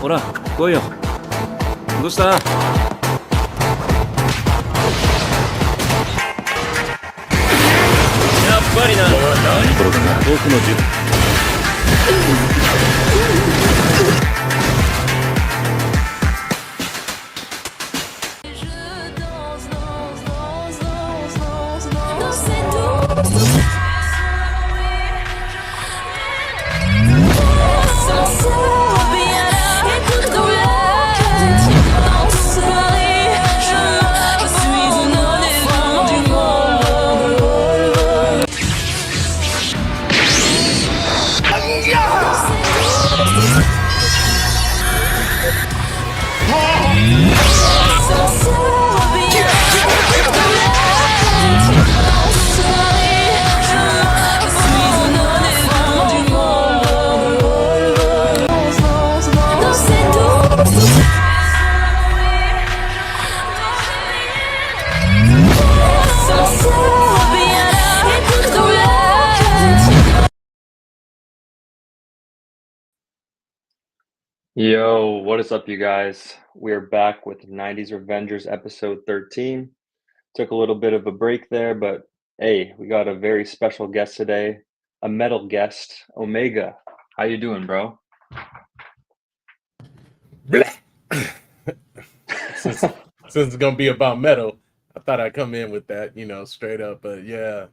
ほら、来いよ。どうした？やっぱりな。僕の術。Yo, what is up, you guys? We're back with 90s Revengers episode 13. Took a little bit of a break there, but hey, we got a very special guest today, a metal guest, Omega. How you doing, bro? since it's gonna be about metal, I thought I'd come in with that, straight up. But yeah,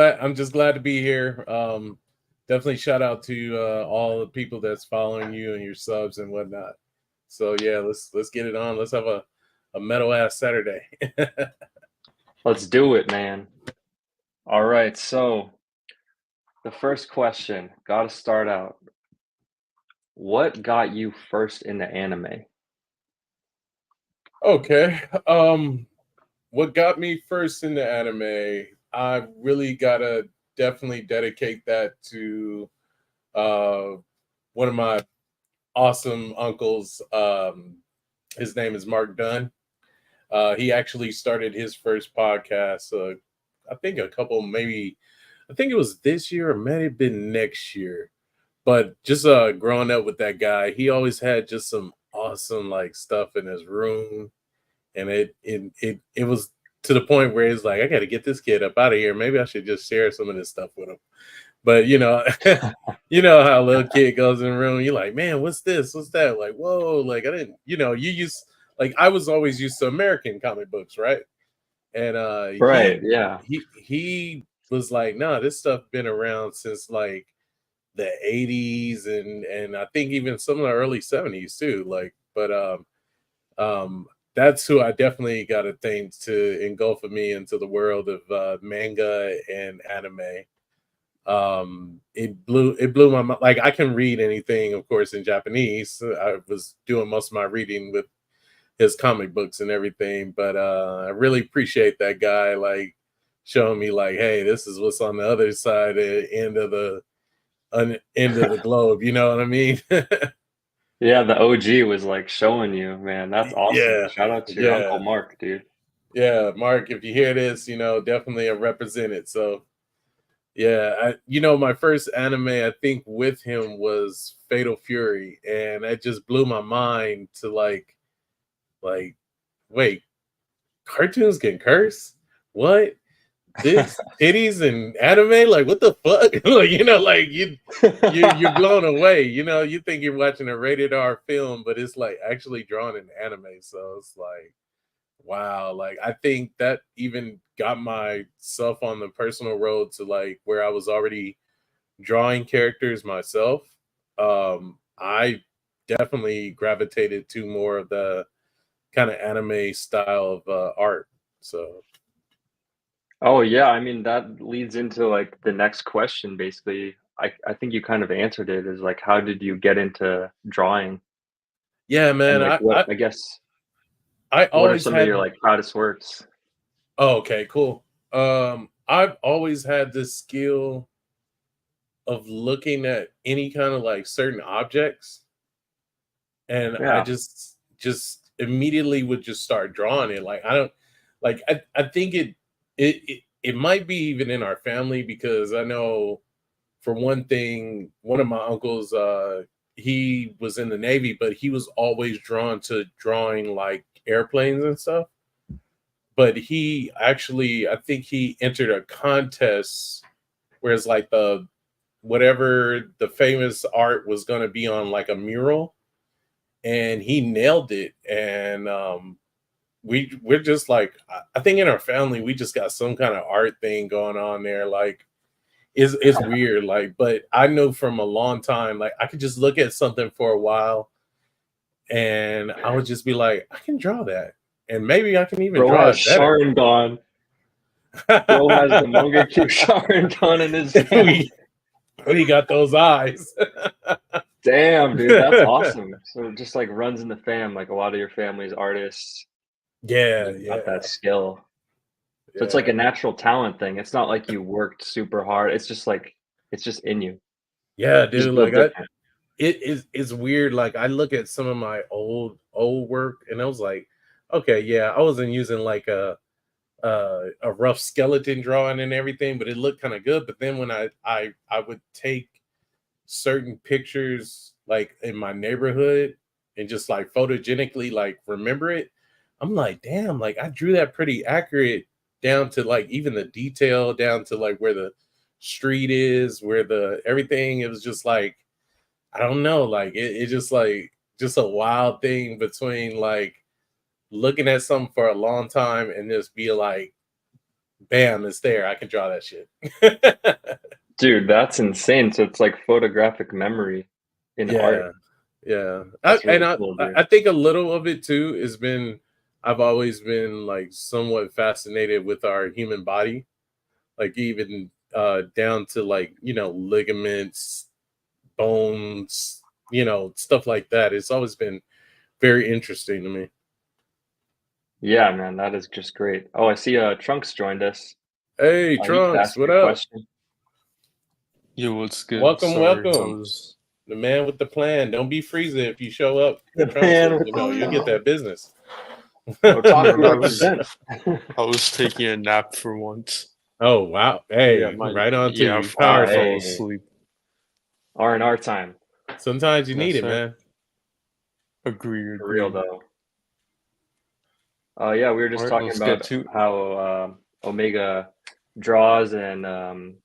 I'm just glad to be here. Definitely shout out to all the people that's following you and your subs and whatnot. So yeah, let's get it on. Let's have a metal ass Saturday. Let's do it, man. All right, so the first question, gotta start out. What got you first into anime? Okay. What got me first into anime, I really gotta definitely dedicate that to one of my awesome uncles. His name is Mark Dunn. He actually started his first podcast, I think I think it was this year or may have been next year. But just growing up with that guy, he always had just some awesome like stuff in his room. And it was to the point where it's like, I got to get this kid up out of here. Maybe I should just share some of this stuff with him. But you know how a little kid goes in the room. You're like, man, what's this? What's that? Like, whoa! Like I didn't, you use like I was always used to American comic books, right? And Right, yeah. he was like, nah, this stuff been around since like the 80s and I think even some of the early 70s too. Like, but that's who I definitely got to thank to engulf me into the world of manga and anime. It blew my mind. Like I can read anything, of course, in Japanese. I was doing most of my reading with his comic books and everything, but I really appreciate that guy like showing me like, hey, this is what's on the other side end of the globe. You know what I mean? Yeah, the OG was like showing you, man. That's awesome. Yeah, Shout out to your yeah. Uncle Mark, dude. Yeah, Mark, if you hear this, definitely a represented. So yeah, my first anime I think with him was Fatal Fury, and that just blew my mind to like, wait, cartoons can curse? What? This titties and anime? Like what the fuck? Like like you're blown away. You think you're watching a rated R film, but it's like actually drawn in anime. So it's like, wow, like I think that even got myself on the personal road to like where I was already drawing characters myself. I definitely gravitated to more of the kind of anime style of art. So Oh yeah, I mean that leads into like the next question basically. I think you kind of answered it is like how did you get into drawing yeah, and man, like what I guess I what are always some of had. your like proudest works? Oh, okay, cool. I've always had this skill of looking at any kind of like certain objects, and I Yeah. just immediately would just start drawing it. Like I don't like I think it might be even in our family because I know for one thing, one of my uncles he was in the Navy, but he was always drawn to drawing like airplanes and stuff. But he actually, I think he entered a contest where it's like whatever the famous art was going to be on like a mural, and he nailed it. And we're just like, I think in our family we just got some kind of art thing going on there. Like it's weird. Like, but I know from a long time, like I could just look at something for a while, and I would just be like, I can draw that, and maybe I can even Bro draw has it better. Sharingan. Bro has the OmegaDreadz Sharingan in his hand. we got those eyes. Damn, dude, that's awesome. So it just like runs in the fam, like a lot of your family's artists. Yeah, Got that skill. So it's like a natural talent thing. It's not like you worked super hard. It's just like it's just in you. Yeah, dude. Like it's weird. Like I look at some of my old work, and I was like, okay, yeah, I wasn't using like a rough skeleton drawing and everything, but it looked kind of good. But then when I would take certain pictures like in my neighborhood and just like photogenically like remember it, I'm like, damn, like I drew that pretty accurate down to like even the detail, down to like where the street is, where the everything. It was just like, I don't know, like it just like just a wild thing between like looking at something for a long time and just be like, bam, it's there. I can draw that shit. Dude, that's insane. So it's like photographic memory in art. Yeah. Really cool, I think a little of it too has been, I've always been like somewhat fascinated with our human body, like even down to like, you know, ligaments, bones, you know, stuff like that. It's always been very interesting to me. Yeah, man, that is just great. Oh, I see Trunks joined us. Hey, You can Trunks, ask what your up? question. Yo, what's good? Welcome, Sorry, welcome. The man with the plan. Don't be Frieza if you show up. The Trunks, man you with know, the you'll get that business. Otaku Man, represent. I was taking a nap for once. Oh wow! Hey, Yeah, right on to yeah, you. I Power fell Hey. asleep. R&R time. Sometimes you need Yes, it, sir. man. Agree. For real though. Yeah, we were just Alright, talking let's about get to how Omega draws and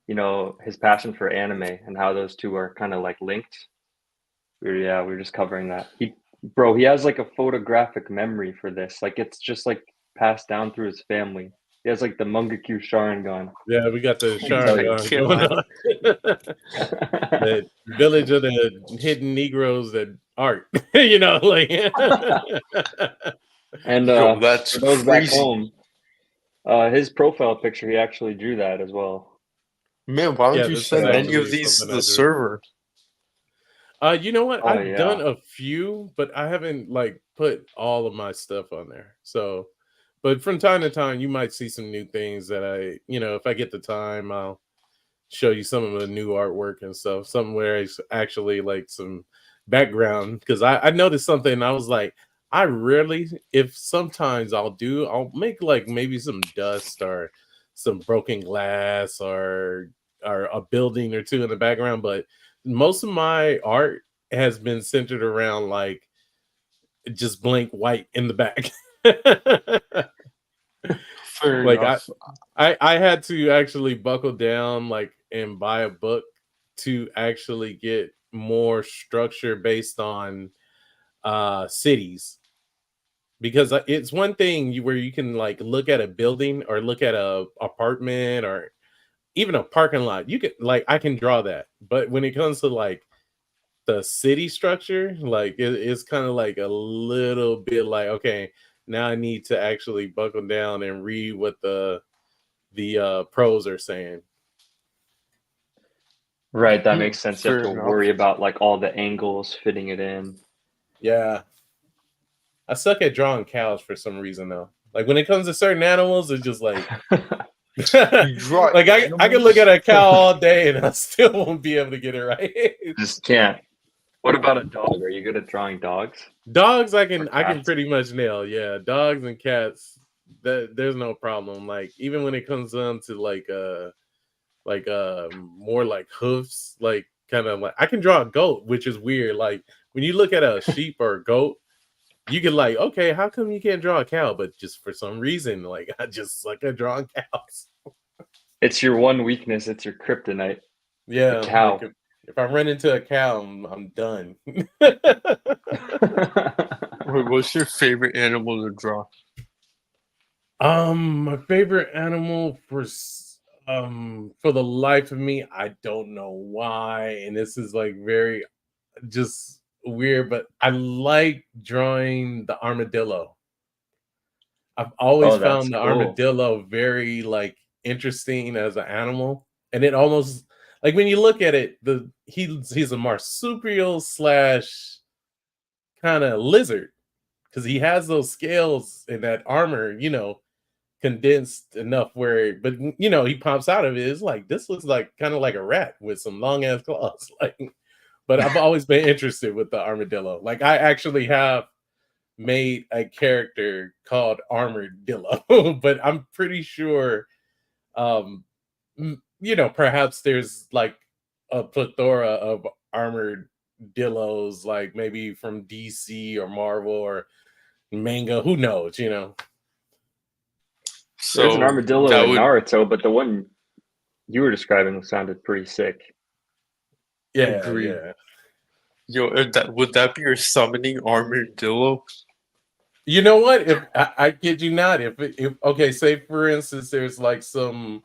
you know, his passion for anime and how those two are kind of like linked. We were just covering that. He has like a photographic memory for this. Like it's just like passed down through his family. He has like the Mangekyu Sharingan. Yeah, we got the tell you. Sharingan going on. The village of the hidden Negroes that art, you know, like. And Yo, that's for those back crazy. home, his profile picture, he actually drew that as well. Man, why don't Yeah, you this is send any of actually these to something I the drew. server? You know what? Oh, I've yeah. done a few, but I haven't like put all of my stuff on there. So, but from time to time, you might see some new things that I, you know, if I get the time, I'll show you some of the new artwork and stuff. Something where it's actually like some background, because I noticed something. And I was like, I rarely, if sometimes I'll make like maybe some dust or some broken glass or a building or two in the background, but most of my art has been centered around like just blank white in the back. Fair Like enough. I had to actually buckle down like and buy a book to actually get more structure based on cities, because it's one thing where you can like look at a building or look at a apartment or even a parking lot. You can like, I can draw that, but when it comes to like the city structure, like it's kind of like a little bit like, okay, now I need to actually buckle down and read what the pros are saying. Right, that makes sense. You have Fair to enough. worry about like all the angles fitting it in. Yeah, I suck at drawing cows for some reason though. Like when it comes to certain animals, it's just like You draw like I can look animals? at a cow all day and I still won't be able to get it right. Just can't. What about a dog? Are you good at drawing dogs? Dogs I can cats? pretty much nail. Yeah, dogs and cats, there's no problem. Like even when it comes down to like more like hoofs, like kind of like I can draw a goat, which is weird. Like when you look at a sheep or a goat, you can like, okay, how come you can't draw a cow? But just for some reason, like I just suck at drawing cows. It's your one weakness. It's your kryptonite. Yeah, The cow. like if I run into a cow, I'm done. Wait, what's your favorite animal to draw? My favorite animal for the life of me, I don't know why, and this is like very just weird, but I like drawing the armadillo. I've always Oh, that's found the cool. armadillo very like interesting as an animal, and it almost like when you look at it, he's a marsupial slash kind of lizard because he has those scales and that armor, condensed enough where, but he pops out of it. It's like this looks like kind of like a rat with some long ass claws, like. But I've always been interested with the armadillo. Like I actually have made a character called Armadillo, but I'm pretty sure, perhaps there's like a plethora of armadillos, like maybe from DC or Marvel or manga. Who knows? So There's an armadillo that in would, Naruto, but the one you were describing sounded pretty sick. Yeah, Agreed. yeah. Yo, would that be your summoning armadillo? You know what? If I kid you not, if okay, say for instance, there's like some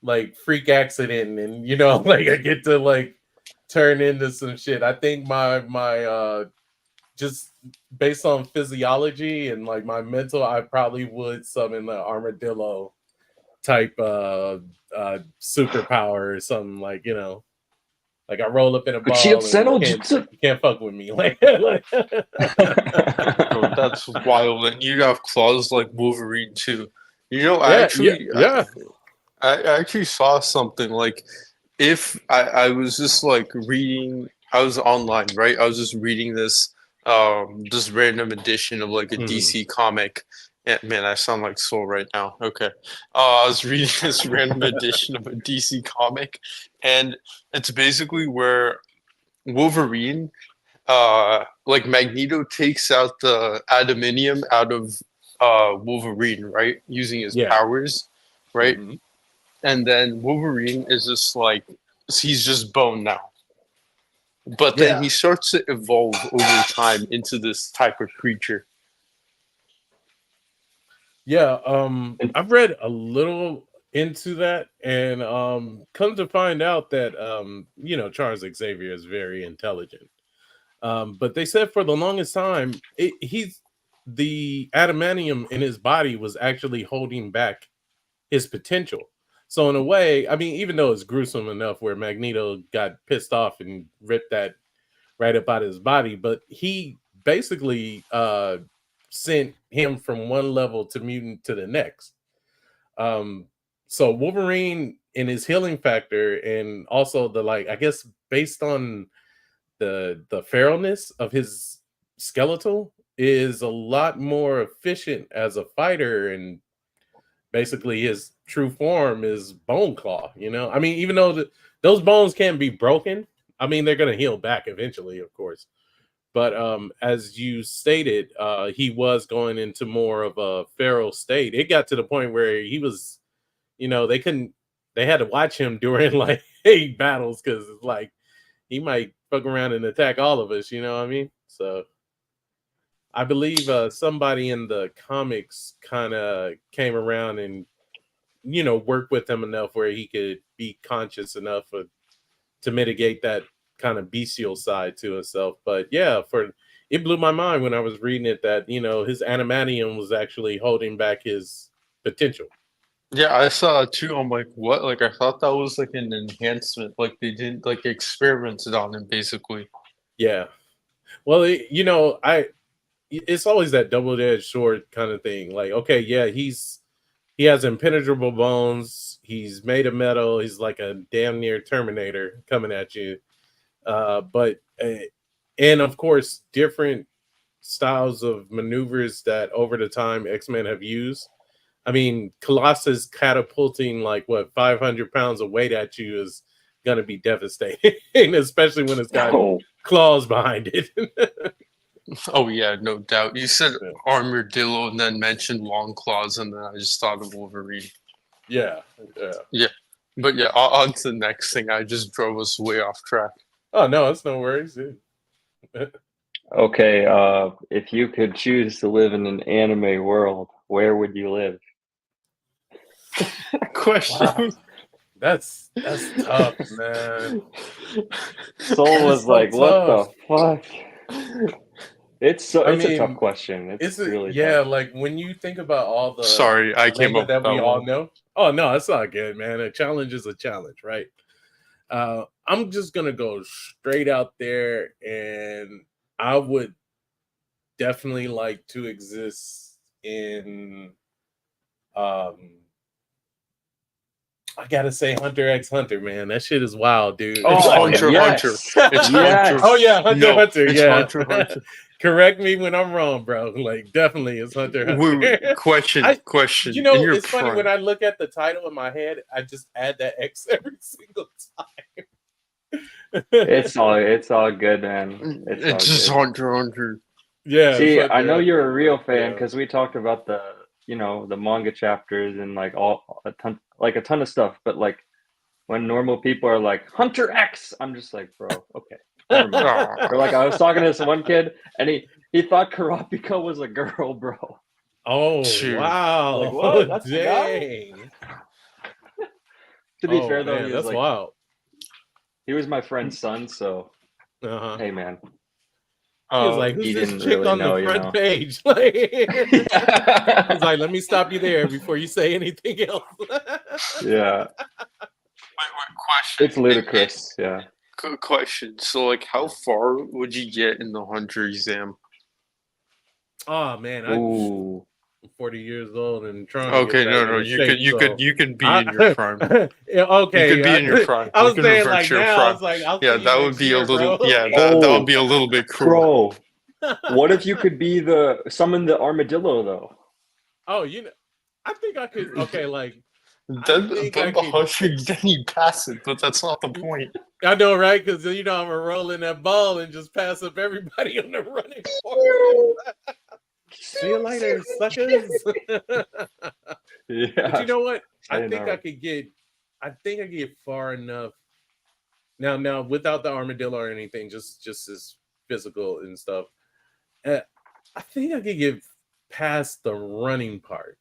like freak accident, and like I get to like turn into some shit. I think my just based on physiology and like my mental, I probably would summon the armadillo type superpower or something, like like I roll up in a ball and you can't fuck with me. Like, Yo, that's wild. And you have claws like Wolverine too. I actually saw something like if I was just like reading, I was online, right? I was just reading this random edition of like a DC comic. Yeah, man, I sound like Soul right now. Okay. I was reading this random edition of a DC comic, and it's basically where Wolverine, like Magneto takes out the adamantium out of Wolverine, right? Using his powers, right? Mm-hmm. And then Wolverine is just like, he's just bone now. But then he starts to evolve over time into this type of creature. Yeah, I've read a little into that, and come to find out that Charles Xavier is very intelligent. But they said for the longest time, the adamantium in his body was actually holding back his potential. So in a way, I mean, even though it's gruesome enough where Magneto got pissed off and ripped that right up out of his body, but he basically sent him from one level to mutant to the next. So Wolverine in his healing factor, and also the like, I guess based on the feralness of his skeletal, is a lot more efficient as a fighter, and basically his true form is Bone Claw. I mean, even though those bones can be broken, I mean they're gonna heal back eventually, of course. But as you stated, he was going into more of a feral state. It got to the point where he was, they had to watch him during like battles, because it's like he might fuck around and attack all of us. You know what I mean? So I believe somebody in the comics kind of came around and worked with him enough where he could be conscious enough to mitigate that kind of bestial side to himself. But yeah, it blew my mind when I was reading it that his adamantium was actually holding back his potential. Yeah, I saw it too. I'm like, what? Like, I thought that was like an enhancement. Like, they didn't like experimented on him, basically. Yeah. Well, it's always that double-edged sword kind of thing. Like, okay, yeah, he has impenetrable bones. He's made of metal. He's like a damn near Terminator coming at you. And of course, different styles of maneuvers that over the time X-Men have used. I mean, Colossus catapulting like 500 pounds of weight at you is gonna be devastating, especially when it's got Oh, claws behind it. Oh yeah, no doubt. You said armadillo and then mentioned long claws, and then I just thought of Wolverine. Yeah. But yeah, on to the next thing. I just drove us way off track. Oh no, it's no worries, dude. okay. If you could choose to live in an anime world, where would you live? Question. Wow. That's tough, man. Soul That is was so like, "What the tough. fuck?" It's a mean, tough question. It's really yeah, tough. like when you think about all the Sorry, I came manga up that with we that all one. know. Oh no, it's not good, man. A challenge is a challenge, right? I'm just gonna go straight out there, and I would definitely like to exist in I gotta say Hunter x Hunter, man. That shit is wild, dude. It's Oh, Hunter yes. Hunter. It's Yes. Hunter. Oh yeah, Hunter No, Hunter. it's Yeah. Hunter Hunter. Correct me when I'm wrong, bro. Like definitely it's Hunter Hunter. Wait, question. You In know, your it's funny prime. when I look at the title in my head, I just add that X every single time. It's all good, man. It's all It's just good. Hunter Hunter. Yeah. See, it's I know Hunter you're a Hunter, real but, fan yeah. because we talked about the manga chapters and like a ton of stuff. But like when normal people are like Hunter X, I'm just like, bro, okay, never mind. Aw. Or like I was talking to this one kid and he thought Karapika was a girl, bro. Oh Shoot. wow! Like, what? That's the guy? Dang! To be Oh fair though, man, he was that's like wild. he was my friend's son, so Uh-huh. hey man. He was like, "Who's he this didn't chick really on know, the you front know. page?" Like, he's like, "Let me stop you there before you say anything else." Yeah. Question. It's ludicrous, yeah. Good question. So, like, how far would you get in the Hunter exam? Oh man, I'm Ooh. 40 years old and trying to Okay, get no, back no, into shape. you could be in your prime. Yeah, okay, You could be in your prime. I You was can saying revert like to your now. I prime. was like, I'll Yeah, see you that would next be year, a little. bro. Yeah, Oh. that would be a little bit cruel. Bro, what if you could be summon the armadillo though? Oh, I think I could. Okay, like Then think the I could- Hunter, then you pass it, but that's not the point. I know, right? Because I'm gonna roll in that ball and just pass up everybody on the running course. See you later, suckers. Yeah. But you know what? I I think know. I could get far enough. Now, without the armadillo or anything, just as physical and stuff. I think I could get past the running part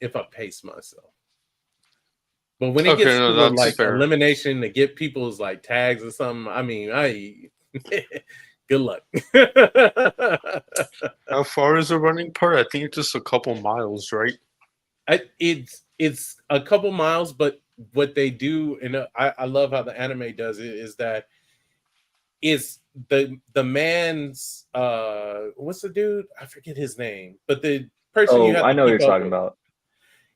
if I pace myself. But when it gets to the like elimination to get people's like tags or something, I mean, good luck. How far is the running part? I think it's just a couple miles, right? It's a couple miles, but what they do, and I love how the anime does it, is that it's the man's what's the dude? I forget his name, but the person you have I to know what keep you're up talking with, about.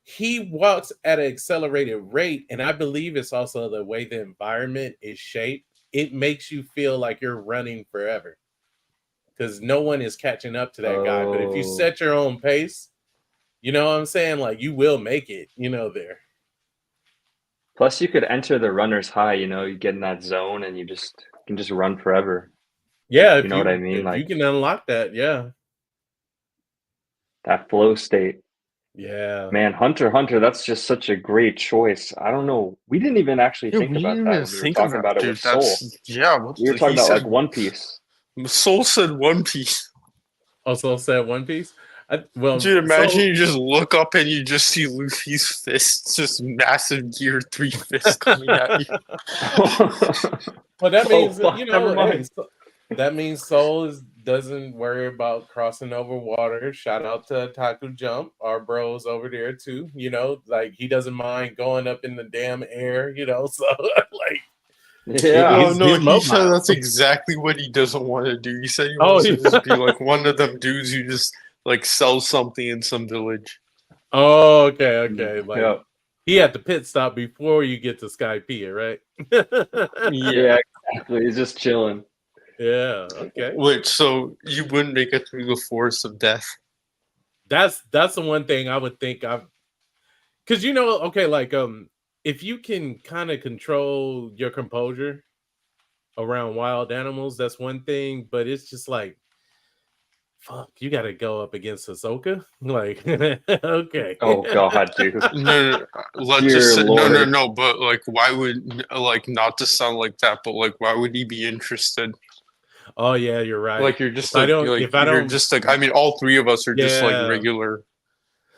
he walks at an accelerated rate, and I believe it's also the way the environment is shaped. It makes you feel like you're running forever because no one is catching up to that guy. But if you set your own pace, you know what I'm saying? Like you will make it, there. Plus, you could enter the runner's high. You get in that zone, and you can just run forever. Yeah, you know what I mean. If like you can unlock that, yeah, that flow state. Yeah, man, Hunter, that's just such a great choice. I don't know. We didn't even actually think about that when we were talking about it with Soul. We were talking about like One Piece. Soul said One Piece. Oh, Soul said One Piece. Dude, imagine you just look up and you just see Luffy's fists, just massive Gear 3 fists coming at you. Well, that means never mind. That means Soul doesn't worry about crossing over water. Shout out to Taku Jump, our bros over there too. Like he doesn't mind going up in the damn air. So like. Yeah. He said that's exactly what he doesn't want to do. He said he wants to just be like one of them dudes who just like sells something in some village. Oh, okay. Like yep. He had the pit stop before you get to Skypiea, right? Yeah, exactly. He's just chilling. Yeah. Okay. Wait, so you wouldn't make it through the forest of death? That's the one thing I would think because okay, like if you can kind of control your composure around wild animals, that's one thing. But it's just like, fuck, you got to go up against Ahsoka. Like, okay. Oh God, dude. No, let's Dear just say, Lord. no. But like, why would like not to sound like that? But like, why would he be interested? Oh yeah, you're right. Like, you're just If I like, don't, like if I you're don't, just like. I mean, all three of us are just like yeah, regular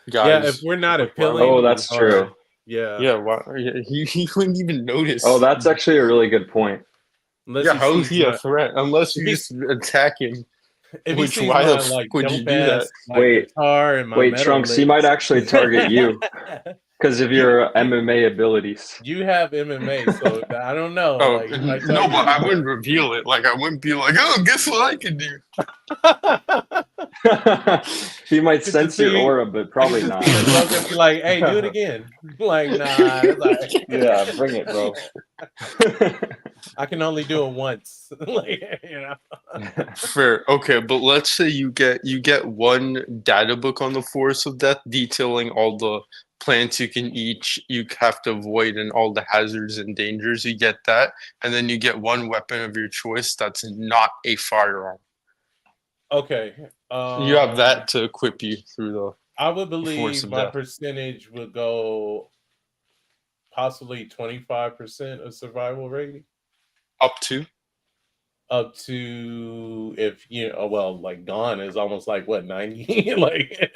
yeah. guys. If we're not Like, why would appealing, Oh, he- that's true. yeah. Yeah, why? Yeah, he wouldn't even notice. Oh, that's actually a really good point. Unless Yeah, he how is sees he a my, threat? Unless if you he, just attack him. if he Which sees why my the fuck like would you dope do that? ass like Wait, guitar and my wait, metal Trunks, he might actually target you because of your MMA abilities. You have MMA, so I don't know. Oh Like, he might no, target but you, I wouldn't reveal it. Like I wouldn't be like, oh, guess what I can do. He might to sense your see- aura, but probably to not. see Ahsoka be like, "Hey, do it again." Like, nah, that's all right. Yeah, bring it, bro. I can only do it once. Like, you know. Fair, okay, but let's say you get one data book on the Forest of Death detailing all the plants you can eat, you have to avoid, and all the hazards and dangers. You get that, and then you get one weapon of your choice that's not a firearm. Okay. You have that to equip you through the. I would Force believe of my Death. percentage would go possibly 25% of survival rating. Up to. Up to, if you know, well, like Gone is almost like what, 90? like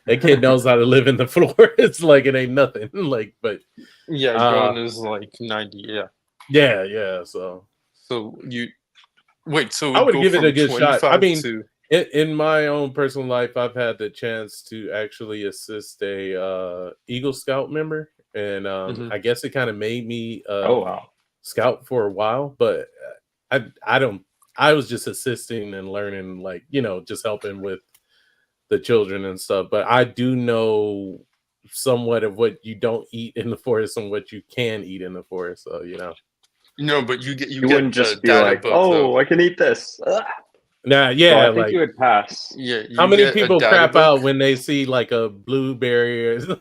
that kid knows how to live in the floor. It's like it ain't nothing. Like, but Yeah, Gone is like 90. Yeah. yeah. So You wait. So I would go give it from a good shot. I 25 mean, to. in my own personal life, I've had the chance to actually assist a Eagle Scout member, and Mhm. I guess it kind of made me Oh wow. scout for a while, but I was just assisting and learning, like, you know, just helping with the children and stuff. But I do know somewhat of what you don't eat in the forest and what you can eat in the forest. So, you know. No, but you You get wouldn't the just be data like, book, "Oh, though. I can eat this." Ugh. Nah, So yeah, I think like you would pass. Yeah, how you many get a people data crap book. out when they see like a blueberry or like,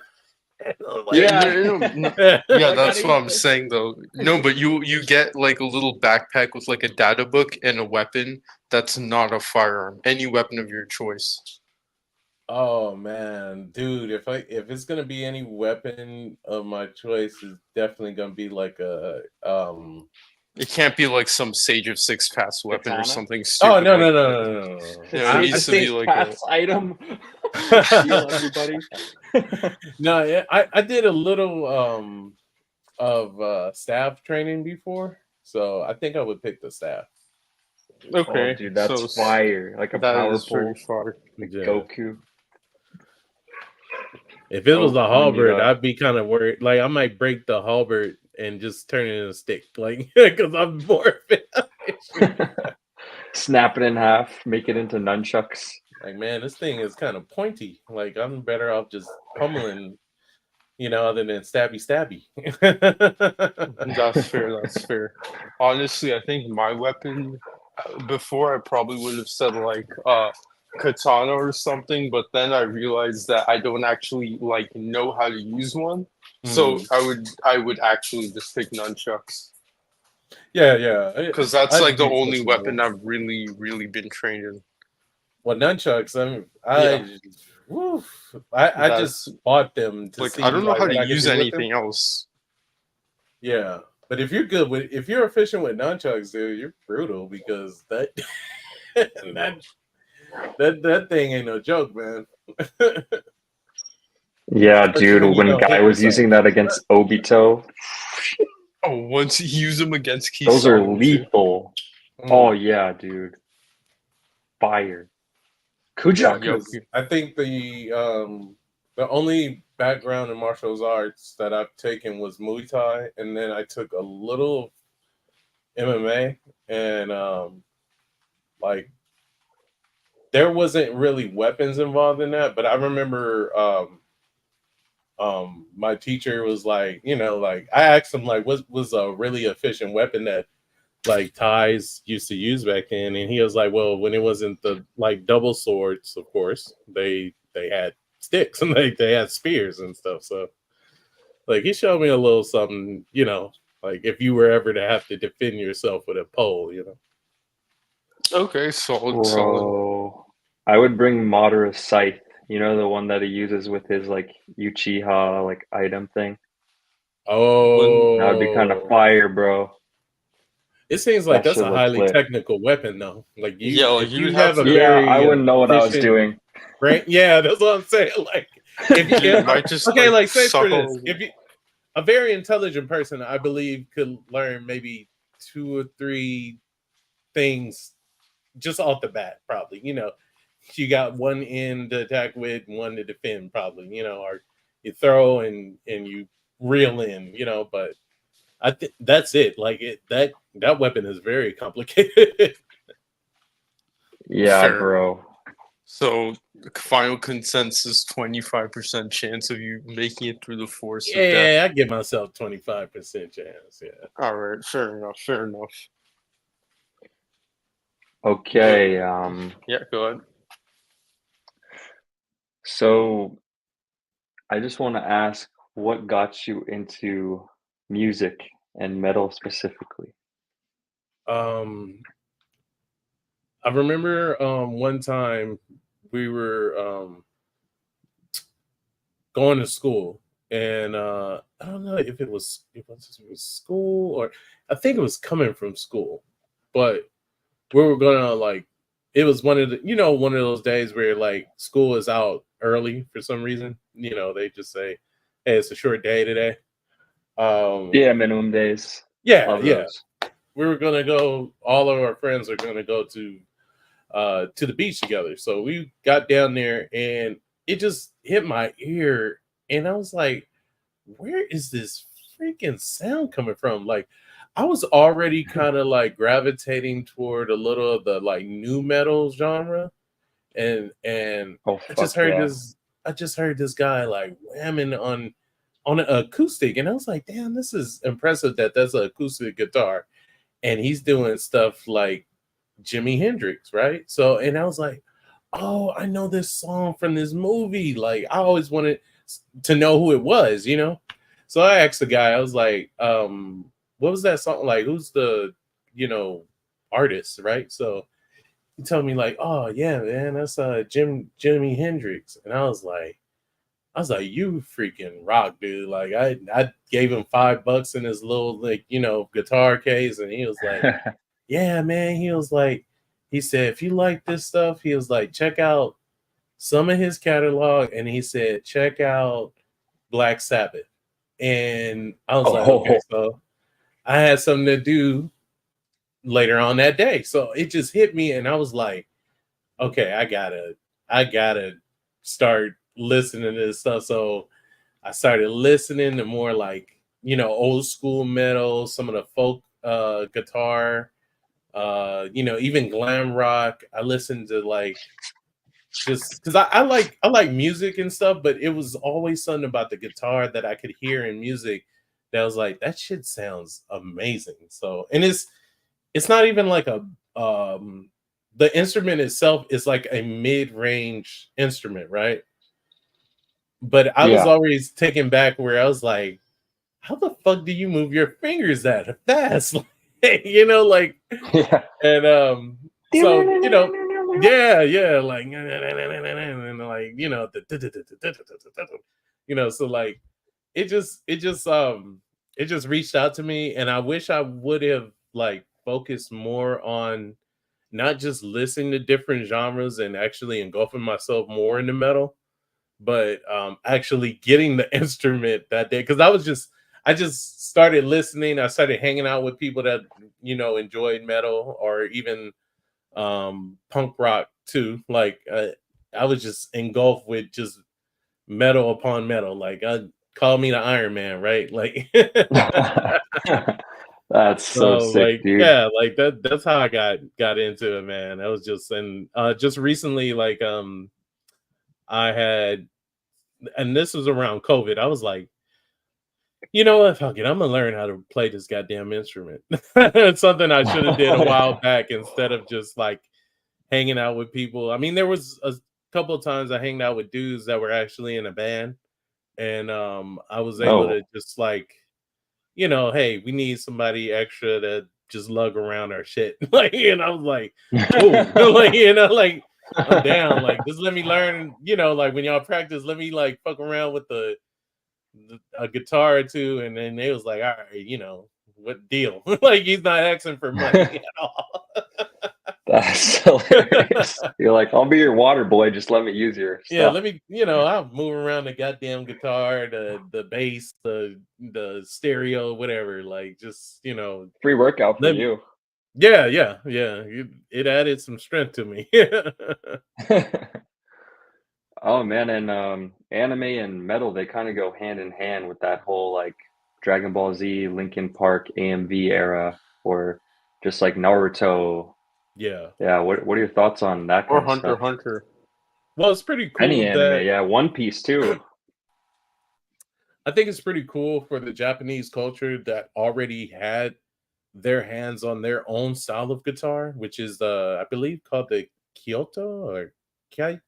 Yeah. No, yeah, yeah, I that's gotta what eat I'm this. saying though. No, but you get like a little backpack with like a data book and a weapon that's not a firearm. Any weapon of your choice. Oh man, dude, if it's gonna be any weapon of my choice, it's definitely gonna be like a It can't be like some Sage of Six Paths weapon or Katana? something oh stupid no like that. no. Yeah, it Save needs the to be safe like paths item. Heal everybody. No, yeah, I did a little of staff training before, so I think I would pick the staff. Okay, Oh, dude, so that's fire! Like a that power is pretty pole, far. like Yeah. Goku. If it was Oh, a fun, you halberd, got- I'd be kind of worried. Like I might break the halberd and just turn it into a stick, like because I'm more Snap it in half, make it into nunchucks. like, man, this thing is kind of pointy. Like I'm better off just pummeling, you know, other than stabby. That's fair. That's fair. Honestly, I think my weapon before I probably would have said like katana or something, but then I realized that I don't actually like know how to use one. So I would actually just pick nunchucks yeah. because that's I'd like the be only flexible. weapon I've really been trained in. Well, nunchucks. I mean, Yeah. I just bought them to Like see I don't know how what to I could use do with them. anything else. Yeah, but if you're efficient with nunchucks, dude, you're brutal because that that thing ain't no joke, man. Yeah, Especially dude. when you When don't Guy hit was yourself. using that against Obito, Oh, once you use them against those are Kisame too. lethal. Mm. Oh yeah, dude. Fire. Kujaku. Yup. I think the only background in martial arts that I've taken was Muay Thai, and then I took a little MMA, and like there wasn't really weapons involved in that, but I remember my teacher was like, you know, like I asked him like what was a really efficient weapon that like Thais used to use back then, and he was like, well, when it wasn't the like double swords, of course, they had sticks and they had spears and stuff. So Like he showed me a little something, you know, like if you were ever to have to defend yourself with a pole, you know. Okay, solid, solid. Bro, I would bring Madara's scythe. You know, the one that he uses with his like Uchiha like item thing. That would be kind of Oh, fire, bro. it seems like That that's shit a looks highly lit. technical weapon, though. Like Yeah, like if you would you have have a to. Yeah, I very wouldn't know what I was efficient doing. brain, yeah, that's what I'm saying. Like if You might just okay, like say for suck this, all. if you a very intelligent person, I believe, could learn maybe 2 or 3 things just off the bat, probably. You know, you got one end to attack with, and one to defend, probably. You know, or you throw and you reel in. You know, but I think that's it. Like that weapon is very complicated. Yeah, Fair. bro. So, final consensus: 25% chance of you making it through the force of death. Yeah, I give myself 25% chance. Yeah. All right, fair enough. Fair enough. Okay, Yeah, go ahead. so I just want to ask what got you into music and metal specifically? I remember one time we were going to school, and I don't know if it was school or I think it was coming from school, but we were gonna like it was one of the one of those days where like school is out early for some reason. You know, they just say, "Hey, it's a short day today." Yeah, minimum days. Yeah, Love yeah. those. We were gonna go. All of our friends are gonna go to the beach together. So we got down there, and it just hit my ear, and I was like, "Where is this freaking sound coming from?" Like, I was already kind of like gravitating toward a little of the like new metal genre, and Oh I just fuck heard yeah. this. I just heard this guy like whamming on an acoustic, and I was like, "Damn, this is impressive that that's an acoustic guitar." And he's doing stuff like Jimi Hendrix, right? So, and I was like, oh, I know this song from this movie. Like, I always wanted to know who it was, you know? So I asked the guy, I was like, what was that song? Like, who's the, artist, right? So he told me, like, oh yeah, man, that's Jimi Hendrix. And I was like, you freaking rock, dude. Like I gave him $5 in his little like, guitar case, and he was like, yeah, man. He said, if you like this stuff, he was like, check out some of his catalog. And he said, check out Black Sabbath. And I was like, okay, Oh, so I had something to do later on that day. So it just hit me, and I was like, okay, I gotta start listening to this stuff. So I started listening to more like, old school metal, some of the folk guitar, even glam rock. I listened to like just because I like music and stuff, but it was always something about the guitar that I could hear in music that was like, that shit sounds amazing. So, and it's not even like the instrument itself is like a mid-range instrument, right? But I was yeah. always taken back where I was like, how the fuck do you move your fingers that fast? Like, Yeah. and so yeah, like, and like, so like it just reached out to me, and I wish I would have like focused more on not just listening to different genres and actually engulfing myself more into metal, but actually getting the instrument that day, because I just started listening. I started hanging out with people that enjoyed metal or even punk rock too. Like I was just engulfed with just metal upon metal. Like call me the Iron Man, right? Like That's so so sick, like dude. yeah, like that's how I got into it, man. That was just and just recently, like I had, and this was around COVID. I was like, you know what? Fuck it. I'm gonna learn how to play this goddamn instrument. It's something I should have did a while back instead of just like hanging out with people. I mean, there was a couple of times I hanged out with dudes that were actually in a band, and I was able Oh. to just like, hey, we need somebody extra to just lug around our shit. Like, and I was like, cool. Like, like I'm down. Like, just let me learn, like when y'all practice, let me like fuck around with a guitar or two. And then they was like, all right, what deal? Like, he's not asking for money at all. That's hilarious. You're like, I'll be your water boy. Just let me use your Yeah, stuff. let me, I'll move around the goddamn guitar, the bass, the stereo, whatever. Like, just, Free workout for let me, you. yeah. It added some strength to me. Oh man, and anime and metal, they kind of go hand in hand with that whole like Dragon Ball Z, Linkin Park, AMV era, or just like Naruto. Yeah. Yeah, what are your thoughts on that Or kind of Hunter stuff? x Hunter. Well, it's pretty Any cool anime, that yeah, One Piece too. I think it's pretty cool for the Japanese culture that already had their hands on their own style of guitar, which is I believe called the Kyoto or Kite.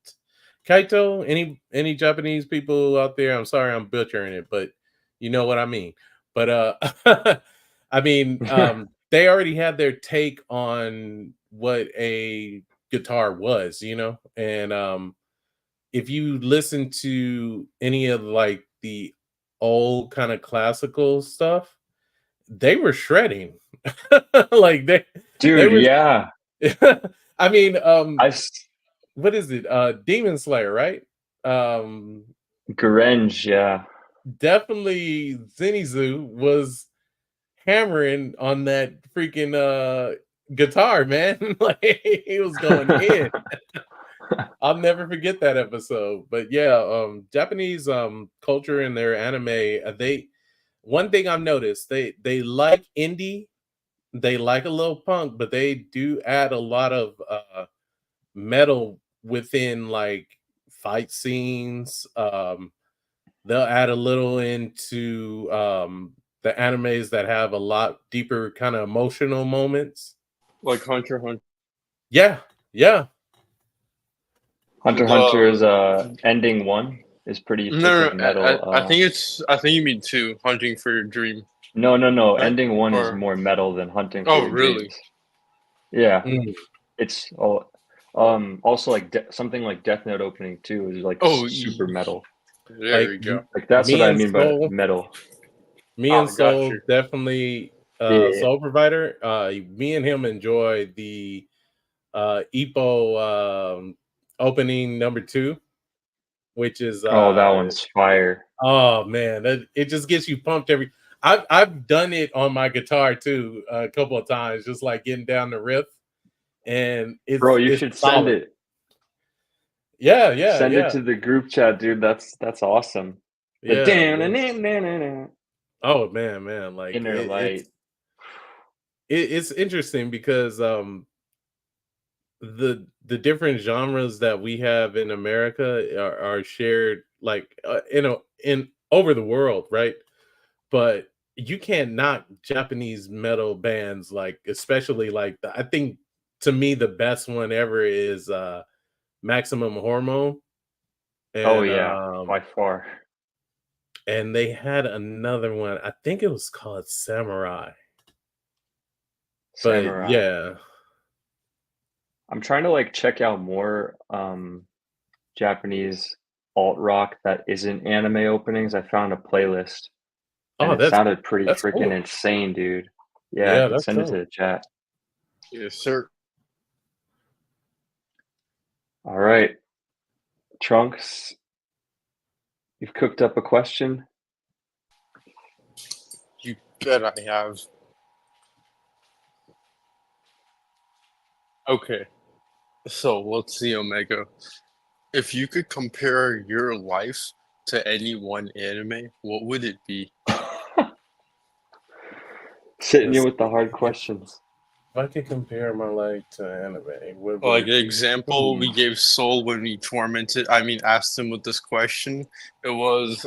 Kaito. Any Japanese people out there? I'm sorry I'm butchering it, but you know what I mean. But I mean, they already had their take on what a guitar was, and if you listen to any of like the old kind of classical stuff, they were shredding. Like they Dude, were yeah. I mean, I s- what is it? Demon Slayer, right? Um Grunge, yeah. Definitely Zenitsu was hammering on that freaking guitar, man. Like he was going in. I'll never forget that episode. But yeah, Japanese culture and their anime, they one thing I've noticed, they like indie, they like a little punk, but they do add a lot of metal within like fight scenes. They'll add a little into the animes that have a lot deeper kind of emotional moments. Like Hunter x Hunter. Yeah, yeah. Hunter x Hunter is ending one is pretty No, freaking I metal. think I think you mean two. Hunting for your dream, No. right? Ending one is Or more metal than Hunting for oh, Your really? Dreams. Yeah, Mm. it's also like something like Death Note opening too is like Oh, super metal. there Like we go. Like that's what me I and mean by Soul, metal. me and Ah, got Soul you. definitely Yeah. Soul Provider. Me and him enjoy the Epo opening number 2, which is Oh, that one's fire. oh man, it just gets you pumped every. I've done it on my guitar too a couple of times, just like getting down the riff, and Bro, you it's should send solid. it. Send it Yeah, to the group chat, dude. That's awesome. The yeah. Oh man, like Inner Light. it's interesting because the different genres that we have in America are shared like in over the world, right? But you can't knock Japanese metal bands, like especially like I think to me the best one ever is Maximum Hormone, Oh and yeah, by far. they had another one. I think it was called Samurai. But Samurai. yeah, I'm trying to like check out more Japanese alt rock that isn't anime openings. I found a playlist and oh, it sounded pretty that's freaking cool. insane, dude. Yeah, I Yeah, could that's send it to dope. the chat. Yes, sir. All right, Trunks, you've cooked up a question. You bet I have. Okay, so let's see, Omega. If you could compare your life to any one anime, what would it be? Sitting you Let's with the hard see. questions. If I could compare my life to anime, what would Like it the be? example we gave Soul when we asked him with this question, it was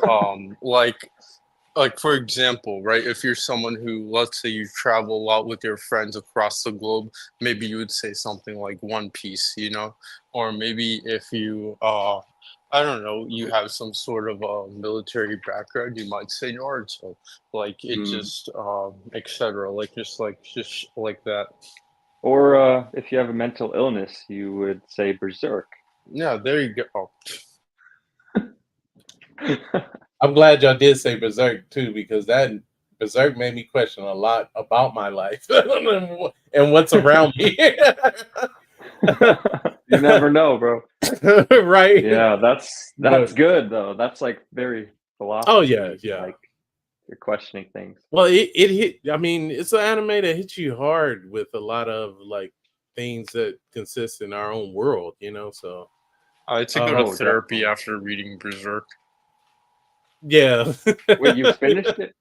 like for example, right? If you're someone who, let's say, you travel a lot with your friends across the globe, maybe you would say something like One Piece, or maybe if you I don't know, you have some sort of military background, you might say Naruto. Like it just etc. Just like that. Or if you have a mental illness, you would say berserk. Yeah, there you go. I'm glad y'all did say Berserk too, because that Berserk made me question a lot about my life and what's around me. You never know, bro. Right? Yeah, that's good though. That's like very philosophical. Oh yeah. Like you're questioning things. Well, it hit. I mean, it's an anime that hits you hard with a lot of like things that consist in our own world, So I had to go to therapy after reading Berserk. Yeah. Wait, you finished it?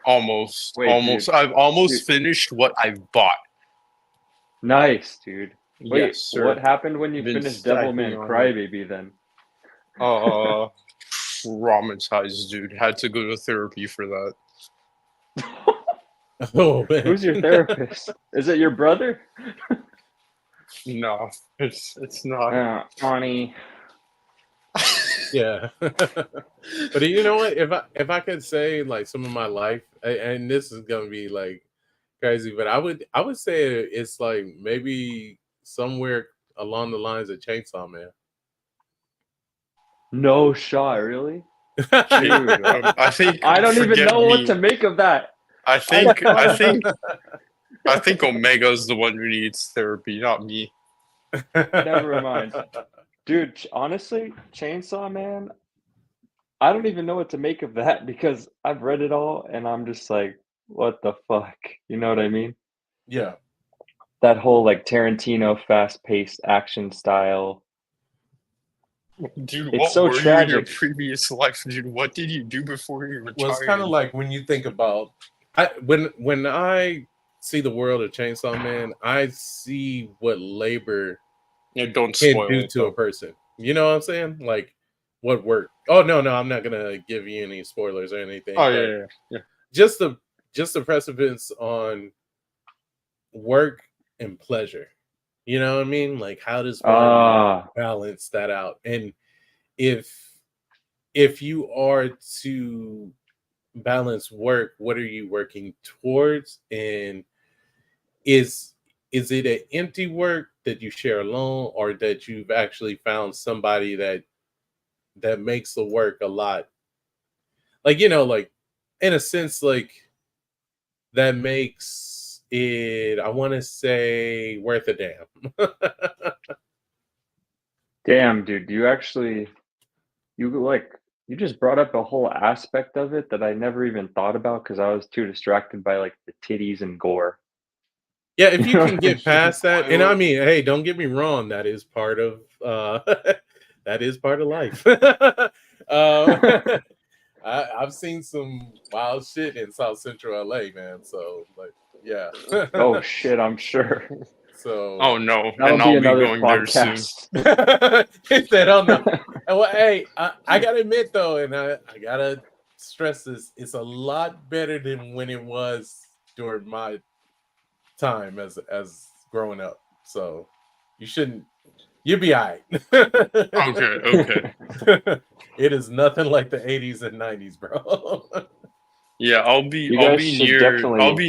Almost. Wait, almost. Dude. I've almost finished what I've bought. Nice, dude. Wait, Yes, sir. what happened when you finished Devilman Crybaby then? Traumatized, dude. Had to go to therapy for that. Oh man. Who's your therapist? Is it your brother? No, it's not. Funny. Yeah. But you know what? If I could say like some of my life, and this is gonna be like crazy, but I would say it's like maybe somewhere along the lines of Chainsaw Man. No shot, really? Dude, I think I don't even know what to make of that. I think Omega's the one who needs therapy, not me. Never mind. Dude, honestly, Chainsaw Man, I don't even know what to make of that because I've read it all and I'm just like, what the fuck? You know what I mean? Yeah. That whole like Tarantino fast-paced action style. Dude, It's what so were you in tragic. your previous life, dude? What did you do before you retired? Well, it's kind of like when you think about when I see the world of Chainsaw Man, I see what labor don't can spoil do it, to though. a person. You know what I'm saying? Like what work. Oh no, I'm not gonna give you any spoilers or anything. Oh yeah. Just the precedence on work and pleasure. You know what I mean? Like how does one balance that out? And if you are to balance work, what are you working towards? And is it an empty work that you share alone, or that you've actually found somebody that makes the work a lot, like like in a sense, like that makes it, I want to say, worth a damn. Damn, dude, you just brought up a whole aspect of it that I never even thought about because I was too distracted by like the titties and gore. Yeah, if you can get past that, and I mean, hey, don't get me wrong, that is part of that is part of life. I've seen some wild shit in South Central LA, man. So like, yeah. Oh shit, I'm sure. So oh no, that'll and be I'll another be going there soon. He said, "Oh no." Well, hey, I gotta admit though, and I gotta stress this: it's a lot better than when it was during my time as growing up. So you'll be all right. Okay. It is nothing like the 80s and 90s, bro. Yeah, I'll be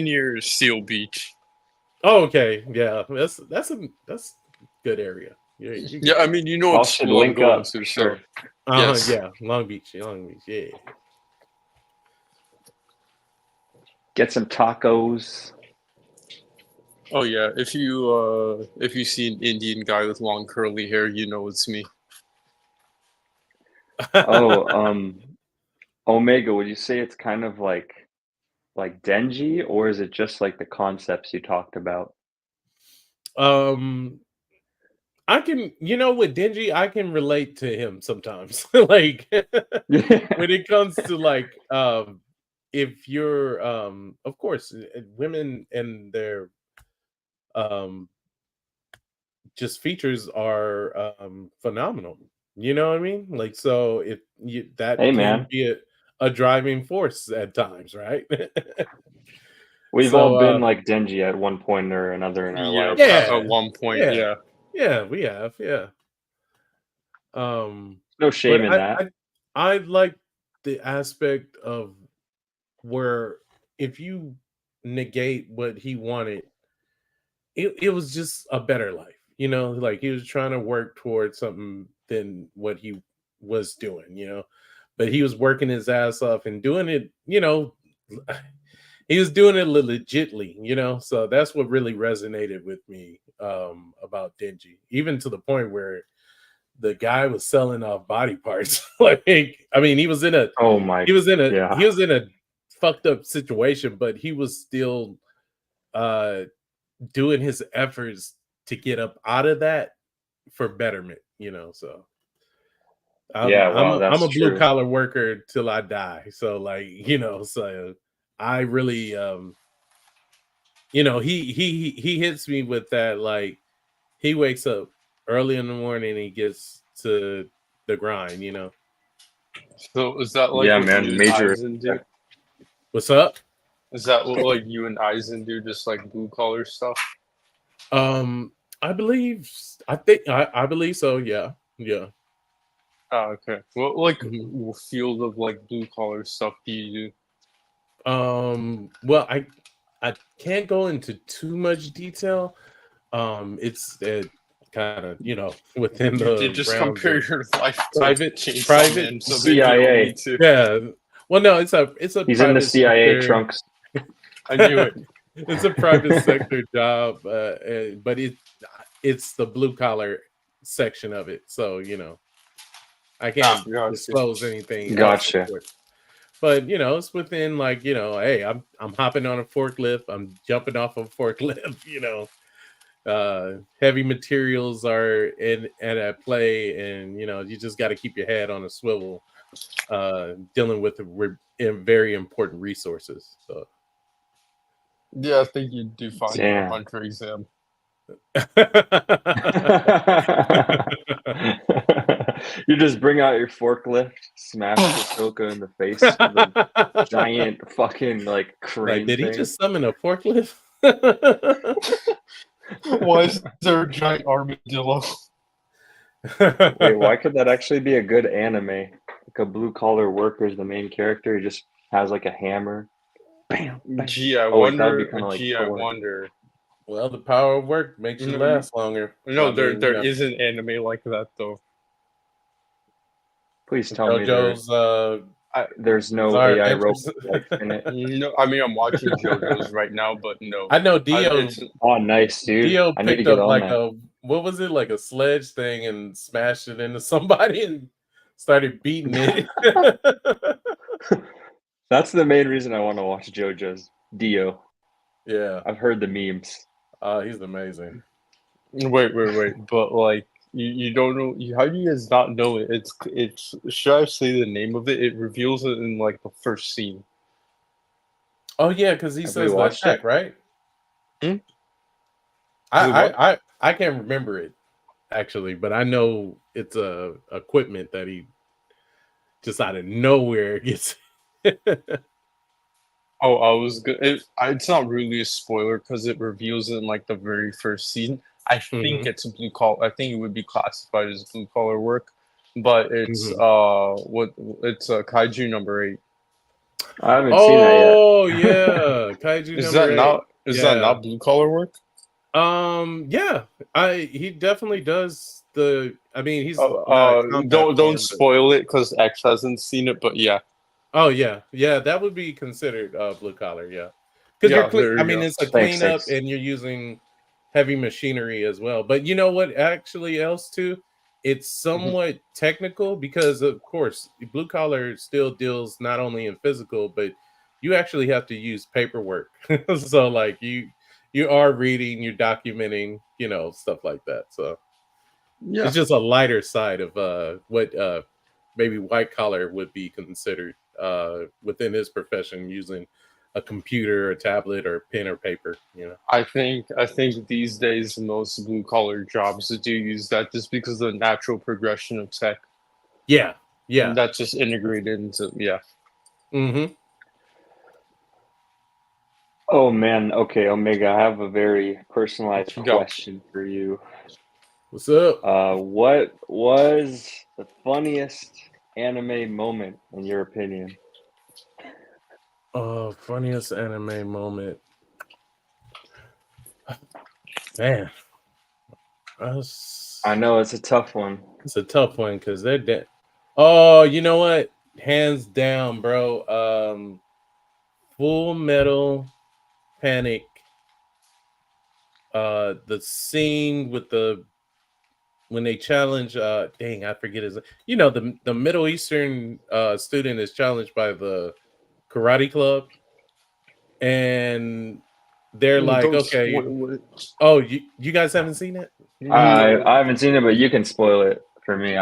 near Seal Beach. Oh, okay. Yeah. That's a good area. Yeah, I mean, what should school I'm link going up to, sure. so yes. Yeah, Long Beach, yeah. Get some tacos. Oh yeah, if you see an Indian guy with long curly hair, you know it's me. Omega, would you say it's kind of like Denji, or is it just like the concepts you talked about? I can, with Denji, I can relate to him sometimes. Like when it comes to like if you're of course women and their just features are phenomenal. You know what I mean? Like, so that Hey, can man. be a driving force at times, right? We've all been like Denji at one point or another in our life. At one point, yeah. Yeah, we have, yeah. No shame But in that. I like the aspect of where if you negate what he wanted, it was just a better life. Like he was trying to work towards something than what he was doing. But he was working his ass off and doing it. He was doing it legitly. So that's what really resonated with me about Denji, even to the point where the guy was selling off body parts. Like, I mean, he was in a Oh my, he was in a yeah. he was in a fucked up situation, but he was still uh doing his efforts to get up out of that for betterment. So I'm Yeah, I'm wow, a, I'm that's a blue true. collar worker till I die. So so I really he hits me with that. Like, he wakes up early in the morning and he gets to the grind. So is that like Yeah, what you man, and major. Eisen do? What's up? Is that what like you and Eisen do, just like blue collar stuff? I believe I believe so, yeah. Yeah. Oh, okay. What like Mhm. field of like blue collar stuff do you do? Well, I can't go into too much detail. It's kind of, within You did the just realms compare of your life to private Chainsaw private Man, so maybe you don't CIA. need to. yeah. Well, no, it's a He's in the private CIA sector. trunks. I knew it. It's a private sector job, but it's the blue collar section of it. So, I Ah, can't gotcha. disclose anything else, of Gotcha. course. But it's within, like, hey, I'm hopping on a forklift, I'm jumping off a forklift. Heavy materials are in and at play, and you just got to keep your head on a swivel, dealing with very important resources. So Yeah, I think you do fine for the Damn. Hunter exam. You just bring out your forklift, smash Hisoka in the face with a giant fucking like Like, crane did he thing. just summon a forklift? Why is there a giant armadillo? Wait, why could that actually be a good anime? Like a blue collar worker is the main character. He just has like a hammer. Bam, bam. Gee, I Oh wait, that would be wonder. kind of like Gee, I Thor. wonder. Well, the power of work makes you No, last longer. I no, there mean, there is an anime like that though. Please tell me JoJo's there's no Bizarre AI robot Adventures. life in it. No, I mean I'm watching JoJo's right now, but no, I know Dio. it's Oh, nice, dude. Dio I need to picked get up on like that. what was it, like a sledge thing, and smashed it into somebody and started beating it. That's the main reason I want to watch JoJo's. Dio. Yeah, I've heard the memes. he's amazing. wait, but like you don't know. How do you guys not know it? It's should I say the name of it? It reveals it in like the first scene. Oh yeah, because he Have we says the watched attack, it? right? Hmm? I, Is it what? I I I can't remember it actually, but I know it's a equipment that he just out of nowhere gets. Oh, I was good. It's not really a spoiler because it reveals it in like the very first scene. I think Mhm, it's blue collar. I think it would be classified as blue collar work, but it's mhm. it's kaiju number 8. I haven't seen that yet. Oh yeah, Kaiju number 8. Is that Yeah. not blue collar work? Yeah. He definitely does the. I mean, he's Uh, not a uh combat don't form, but spoil it because X hasn't seen it. But yeah, oh yeah, yeah, that would be considered blue collar. Yeah, because you're yeah, clean. there I you mean, go. it's a Thanks, cleanup, thanks. and you're using heavy machinery as well. But you know what? Actually, else too, it's Mhm. somewhat technical because, of course, blue collar still deals not only in physical, but you actually have to use paperwork. So, like, you are reading, you're documenting, stuff like that. So Yeah, it's just a lighter side of what maybe white collar would be considered within his profession, using a computer, a tablet, or pen or paper. I think these days most blue collar jobs do use that just because of the natural progression of tech. Yeah, yeah. That's just integrated into yeah. Mm-hmm. Oh man, okay, Omega, I have a very personalized You go. question for you. What's up? What was the funniest anime moment in your opinion? Funniest anime moment. Man, I know it's a tough one. it's a tough one because they're dead. Oh, you know what? Hands down, bro. Full Metal Panic. The scene with when they challenge. Dang, I forget his. You know, the Middle Eastern student is challenged by the karate club, and they're like, Don't okay. spoil it. Oh, you guys haven't seen it? I haven't seen it, but you can spoil it for me.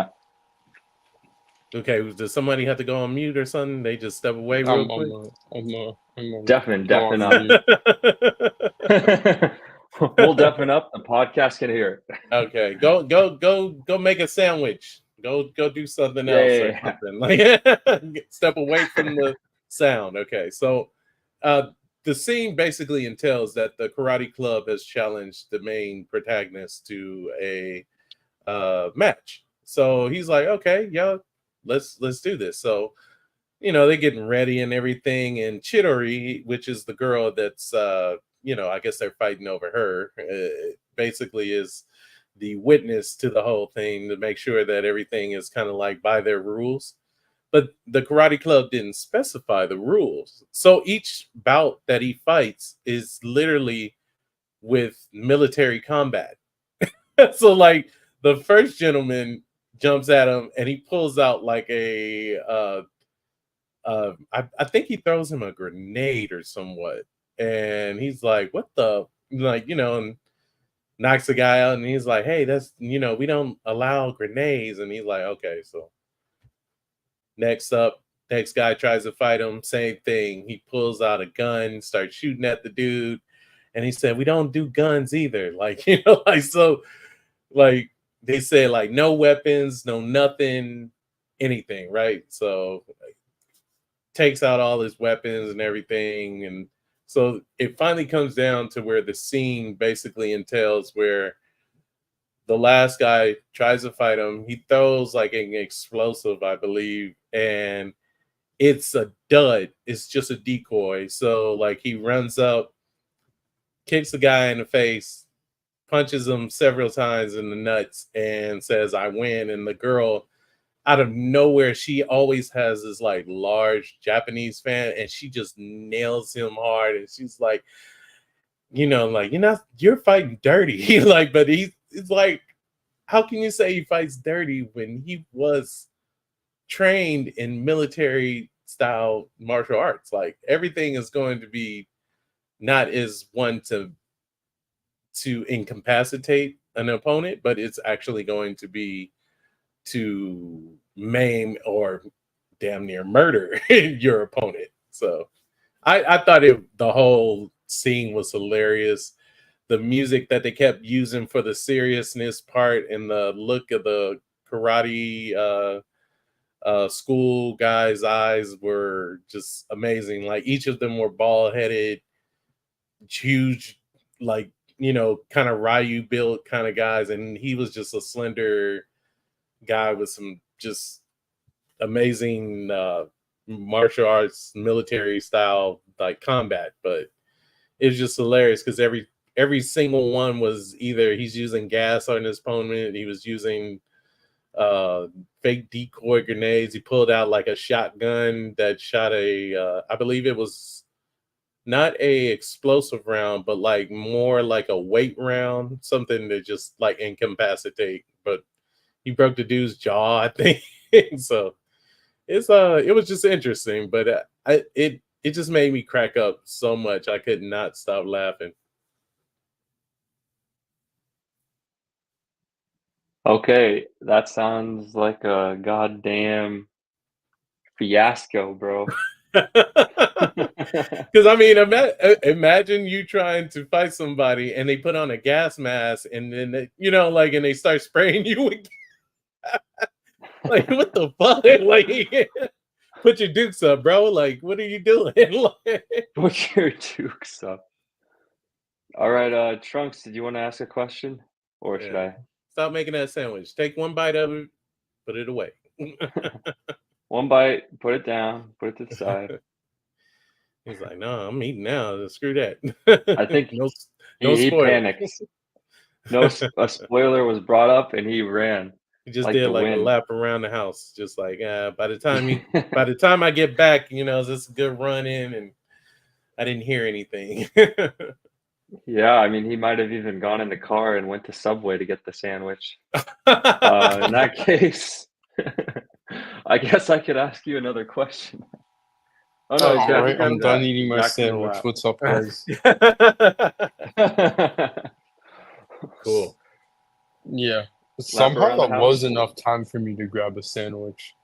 Okay, does somebody have to go on mute or something? They just step away real quick. Definitely I'm up. We'll deafen up. The podcast can hear it. Okay, go make a sandwich. Go do something else or Yeah. something. Like step away from the sound. Okay, so the scene basically entails that the karate club has challenged the main protagonist to a match. So he's like, okay, yeah, let's do this. So they're getting ready and everything, and Chidori, which is the girl that's I guess they're fighting over her, basically is the witness to the whole thing to make sure that everything is kind of like by their rules. But the karate club didn't specify the rules. So each bout that he fights is literally with military combat. So like the first gentleman jumps at him and he pulls out like I think he throws him a grenade or somewhat, and he's like, "What the?" And knocks the guy out, and he's like, "Hey, that's we don't allow grenades," and he's like, "Okay." So next guy tries to fight him, same thing. He pulls out a gun, starts shooting at the dude, and he said, "We don't do guns either." Like like they said, like no weapons, no nothing, anything, right? So takes out all his weapons and everything. And so it finally comes down to where the scene basically entails where the last guy tries to fight him. He throws like an explosive, I believe, and it's a dud. It's just a decoy. So like he runs up, kicks the guy in the face, punches him several times in the nuts, and says, "I win." And the girl, out of nowhere, she always has this like large Japanese fan, and she just nails him hard. And she's like, like you're fighting dirty. Like, but it's like, how can you say he fights dirty when he was trained in military style martial arts? Like everything is going to be not as one to incapacitate an opponent, but it's actually going to be to maim or damn near murder your opponent. So I thought the whole scene was hilarious. The music that they kept using for the seriousness part and the look of the karate school guys' eyes were just amazing. Like each of them were bald headed, huge, like kind of Ryu built kind of guys, and he was just a slender guy with some just amazing martial arts military style like combat. But it's just hilarious because every single one was either he's using gas on his opponent, he was using fake decoy grenades, he pulled out like a shotgun that shot I believe it was not a explosive round, but like more like a weight round, something to just like incapacitate. But he broke the dude's jaw, I think. So it was just interesting, but it just made me crack up so much I could not stop laughing. Okay, that sounds like a goddamn fiasco, bro. Because I mean, imagine you trying to fight somebody and they put on a gas mask and then like and they start spraying you with like what the fuck? Like put your dukes up, bro. Like what are you doing? Put your dukes up. All right, Trunks, did you want to ask a question or should I? Stop making that sandwich. Take one bite of it, put it away. One bite, put it down, put it to the side. He's like, no, I'm eating now. Screw that. I think no he spoilers. panicked. A spoiler was brought up and he ran. He just like did the like wind. a lap around the house, just like by the time I get back, it's just a good run in, and I didn't hear anything. Yeah, I mean, he might have even gone in the car and went to Subway to get the sandwich. In that case, I guess I could ask you another question. Oh no, All Jack, right, I'm done eating my Jack's in the sandwich. lap. What's up, guys? Cool. Yeah. Somehow around the that was house. enough time for me to grab a sandwich.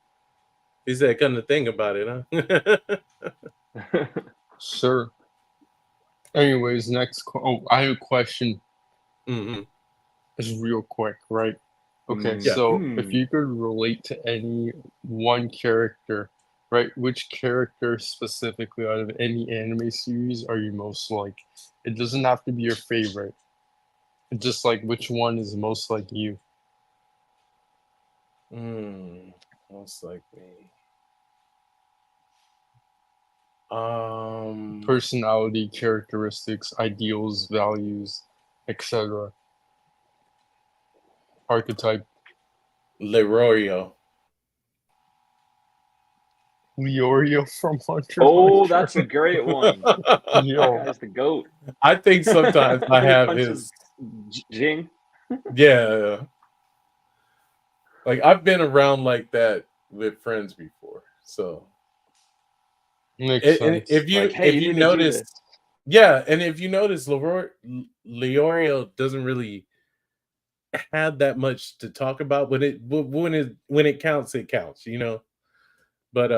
He said, "Come to think about it, huh?" Sure. Anyways, I have a question. Mm-hmm. It's real quick, right? Okay, Yeah. so if you could relate to any one character, right? Which character specifically out of any anime series are you most like? It doesn't have to be your favorite. It's just like which one is most like you. Most like me. Personality, characteristics, ideals, values, etc. Archetype. Leroy. Leorio from Hunter. Oh, Hunter. that's a great one. Yo. That guy's the goat. I think sometimes I When he have punches Jing. Yeah. Like I've been around like that with friends before, so Makes and sense. if you Like, hey, if you you need to do notice, this. yeah, and if you notice, Leorio doesn't really have that much to talk about. When it counts, it counts, But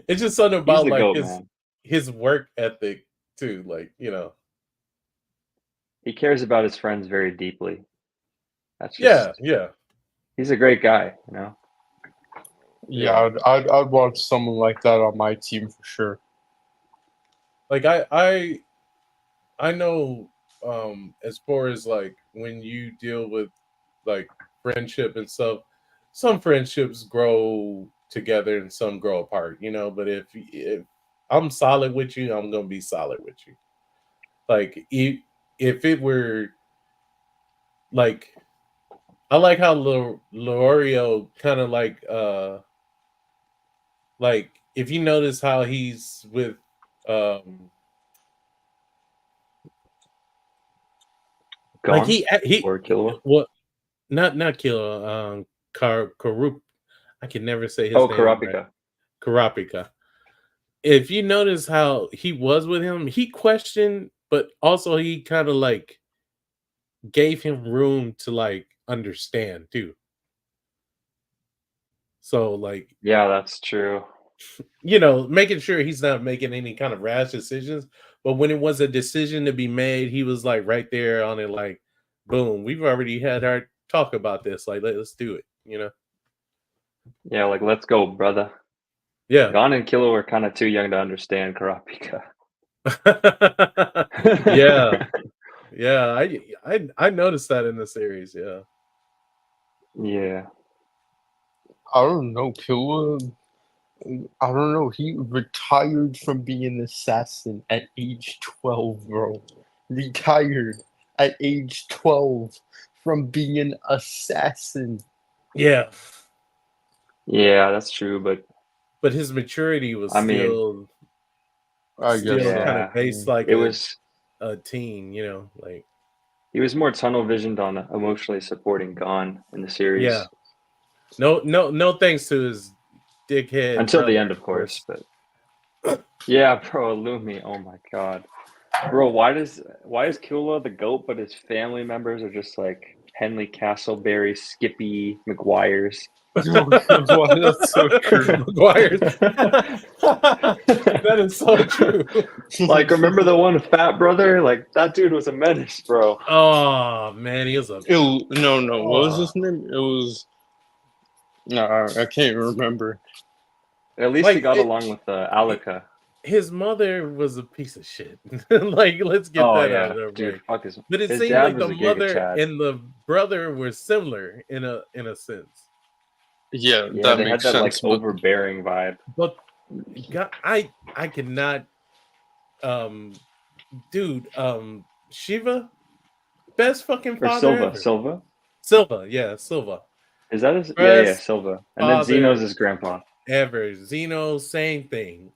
it's just something He's about the like goat, man. his work ethic too, like He cares about his friends very deeply. That's just yeah. He's a great guy, Yeah, I'd watch someone like that on my team for sure. Like I know as far as like when you deal with like friendship and stuff, some friendships grow together and some grow apart, but if I'm solid with you, I'm gonna be solid with you. Like if it were like, I like how Lorio kind of like if you notice how he's with Gone? like he Or Killua? what not Killer Karup. I can never say his name. Karapika. Right. Karapika. If you notice how he was with him, he questioned, but also he kind of like gave him room to like understand too. So like, Yeah, that's true. making sure he's not making any kind of rash decisions. But when it was a decision to be made, he was like right there on it, like, boom, we've already had our talk about this. Like, let's do it, Yeah, like, let's go, brother. Yeah. Gon and Killua were kind of too young to understand Karapika. Yeah. Yeah, I noticed that in the series, yeah. Yeah. I don't know, Killua. I don't know. He retired from being an assassin at age 12, bro. Retired at age 12 from being an assassin. Yeah. Yeah, that's true, but his maturity was I mean, still I guess so. kind of based like it was a teen, like he was more tunnel visioned on emotionally supporting Gon in the series. Yeah. No thanks to his dickhead until brother, the end, of course. But yeah, bro, Lumi, oh my god. Bro, why is Killua the GOAT, but his family members are just like Henley Castleberry, Skippy, McGuire's? That's so true. McGuire's. That is so true. Like, remember the one fat brother? Like, that dude was a menace, bro. Oh man, he was a No. What was his name? It was no, I can't remember. At least he got along with Alika. his mother was a piece of shit. Like, let's get Oh that out yeah, of the dude, way. fuck his. But it His seemed dad like was the a Giga mother Chad. and the brother were similar in a sense. Yeah, Yeah, that they had makes that like sense. But overbearing vibe. But God, I cannot, dude, Shiva, best fucking Or father Silva, ever. Silva. Silva, yeah, Silva, Is that his? Yeah, best Silva. And then father Zeno's his grandpa. ever. Zeno, same thing.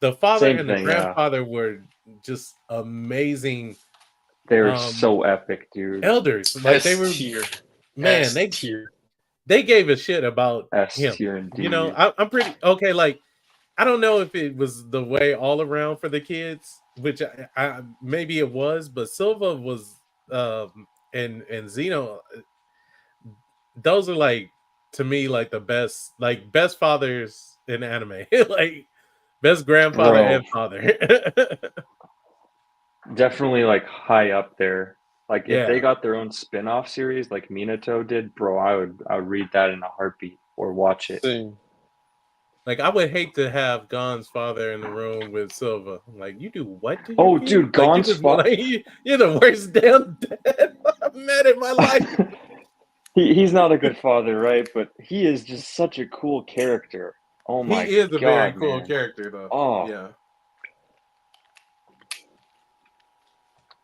The father Same and the thing, yeah. grandfather were just amazing They were so epic, dude. elders. Like they S were, tier, man, S tier. they gave a shit about S him. tier indeed. You know, I'm pretty okay. Like, I don't know if it was the way all around for the kids, which I maybe it was, but Silva was and Zeno, those are like, to me, like the best fathers in anime. Like best grandfather Bro. and father. Definitely like high up there. Like if they Yeah. got their own spin-off series like Minato did, bro, I would read that in a heartbeat or watch it. Same. Like, I would hate to have Gon's father in the room with Silva. Like, you do what to your Oh, kid? dude, Like, Gon's like, you're the worst damn dad I've met in my life. he's not a good father, right? But he is just such a cool character. Oh my He is a very god, cool man. character, though. Oh. Yeah.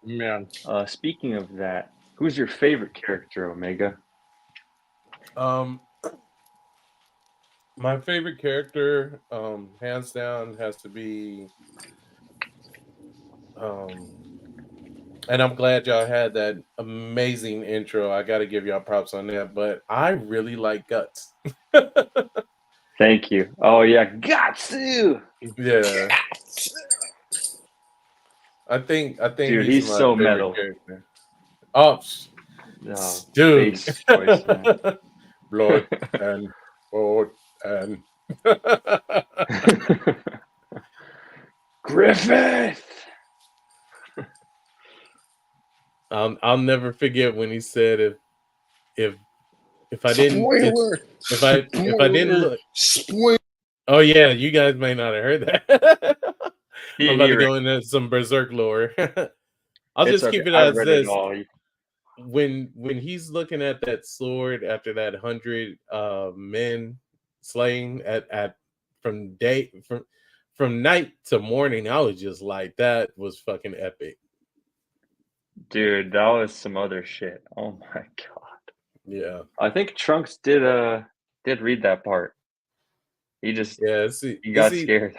Man. Speaking of that, who's your favorite character, Omega? My favorite character, hands down, has to be, and I'm glad y'all had that amazing intro. I got to give y'all props on that, but I really like Guts. Thank you. Oh yeah, Gatsu. Yeah. I think Dude, he's he's my so favorite metal. character. Oh, Oh, dude. bass choice, man. Blood and blood and Griffith. I'll never forget when he said if I didn't Spoiler. if I didn't look. Spoiler. Oh yeah, you guys may not have heard that. I'm about to He go into some berserk lore. I'll It's just okay. keep it I as read it this. all. When he's looking at that sword after that 100 men slain at from night to morning, I was just like, that was fucking epic. Dude, that was some other shit. Oh my god. Yeah. I think Trunks did read that part. He just he got scared.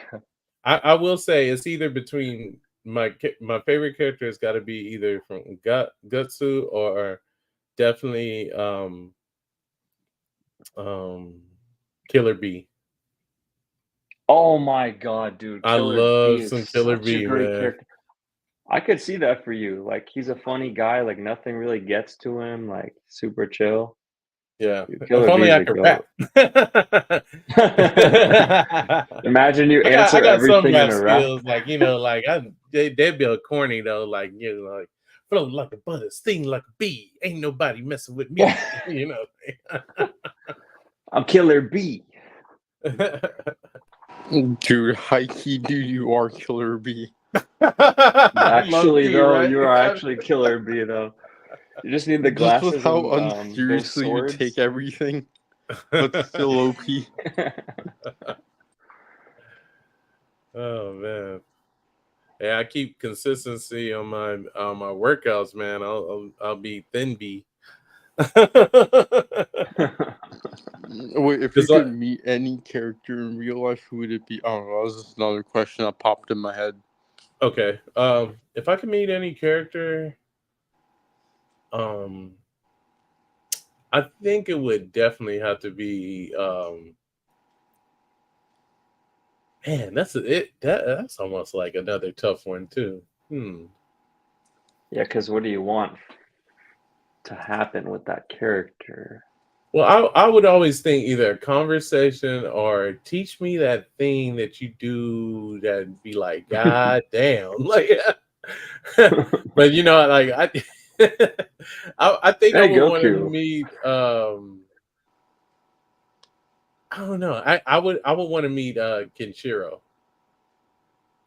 I will say it's either between my favorite character has got to be either from Gutsu or definitely Killer Bee. Oh my god, dude. I Killer love Bee is some Killer such Bee, a great man. character. I could see that for you. Like he's a funny guy, like nothing really gets to him, like super chill. Yeah. Dude, If only I could rap. Imagine you I answer got some everything in rap a rap. skills, like, you know, like they'd be a corny though, like, you know, like flow like a butter, sting like a bee. Ain't nobody messing with me, you know. I'm Killer Bee. Dude, high key, dude, you are Killer Bee. Actually, Low-key, though, right? you are actually Killer Bee, though. You just need the Just glasses with how and those unseriously you swords. take everything, but still OP. Oh man. Yeah, I keep consistency on my workouts, man. I'll be thin bee. Wait, if you 'Cause could meet any character in real life, who would it be? Oh, that was just another question that popped in my head. Okay. If I could meet any character, I think it would definitely have to be man, that's almost like another tough one too. Yeah, because what do you want to happen with that character? Well, I would always think either a conversation or teach me that thing that you do that'd be like, God damn. Like but you know, like I think Hey, I would want to Goku. meet I don't know. I would want to meet Kenshiro.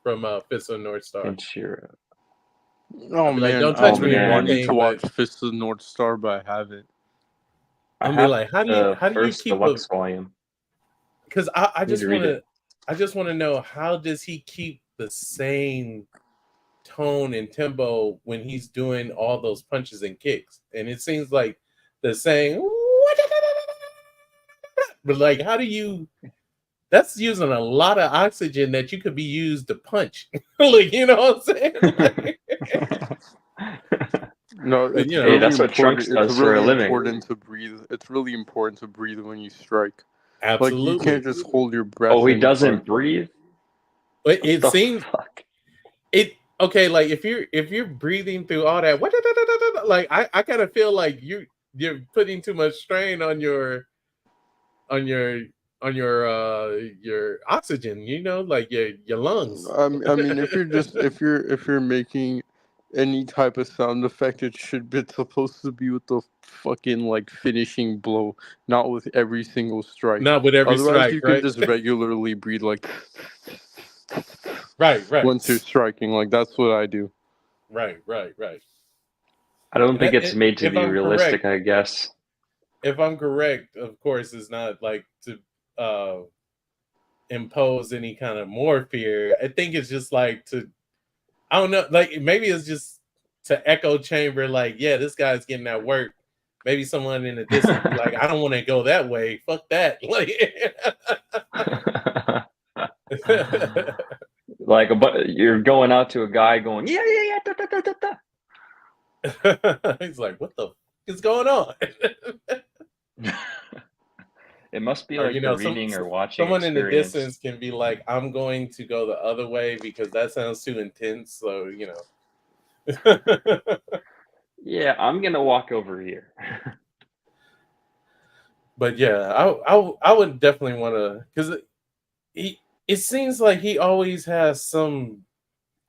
from Fist of the North Star. Kenshiro. Oh I'll be like, man, don't touch me or I need anything, to watch but- Fist of the North Star, but I haven't. I I'll be have like, how do the you first keep deluxe volume. Because I Need just to read want to, it. I just want to know, how does he keep the same tone and tempo when he's doing all those punches and kicks? And it seems like the saying, but like, how do you? That's using a lot of oxygen that you could be used to punch. Like, you know what I'm saying? Like, No, But, it's you know, really that's what important. Trunks It's does for a really living. important to breathe. It's really important to breathe when you strike. absolutely. Like you can't just hold your breath. Oh, he and doesn't punch. breathe? But What it the seems fuck? okay. Like if you're breathing through all that, like I kind of feel like you're putting too much strain on your oxygen. You know, like your lungs. I mean, if you're making any type of sound effect, it's supposed to be with the fucking like finishing blow, not with every single strike. Not with every Otherwise, strike, you can right? just regularly breathe like Right. once you're striking. Like that's what I do. Right. I don't think And it's made to if be I'm realistic, correct- I guess. If I'm correct, of course, it's not like to impose any kind of more fear. I think it's just like to, I don't know, like maybe it's just to echo chamber, like, yeah, this guy's getting that work. Maybe someone in the distance be like, I don't want to go that way. Fuck that. Like, But you're going out to a guy going, yeah, da, da, da, da, da. he's like, what the f is going on? It must be Or, like you the know, reading or watching someone in the experience. distance can be like, I'm going to go the other way because that sounds too intense. So, you know. Yeah, I'm gonna walk over here. But yeah, I would definitely want to, because it seems like he always has some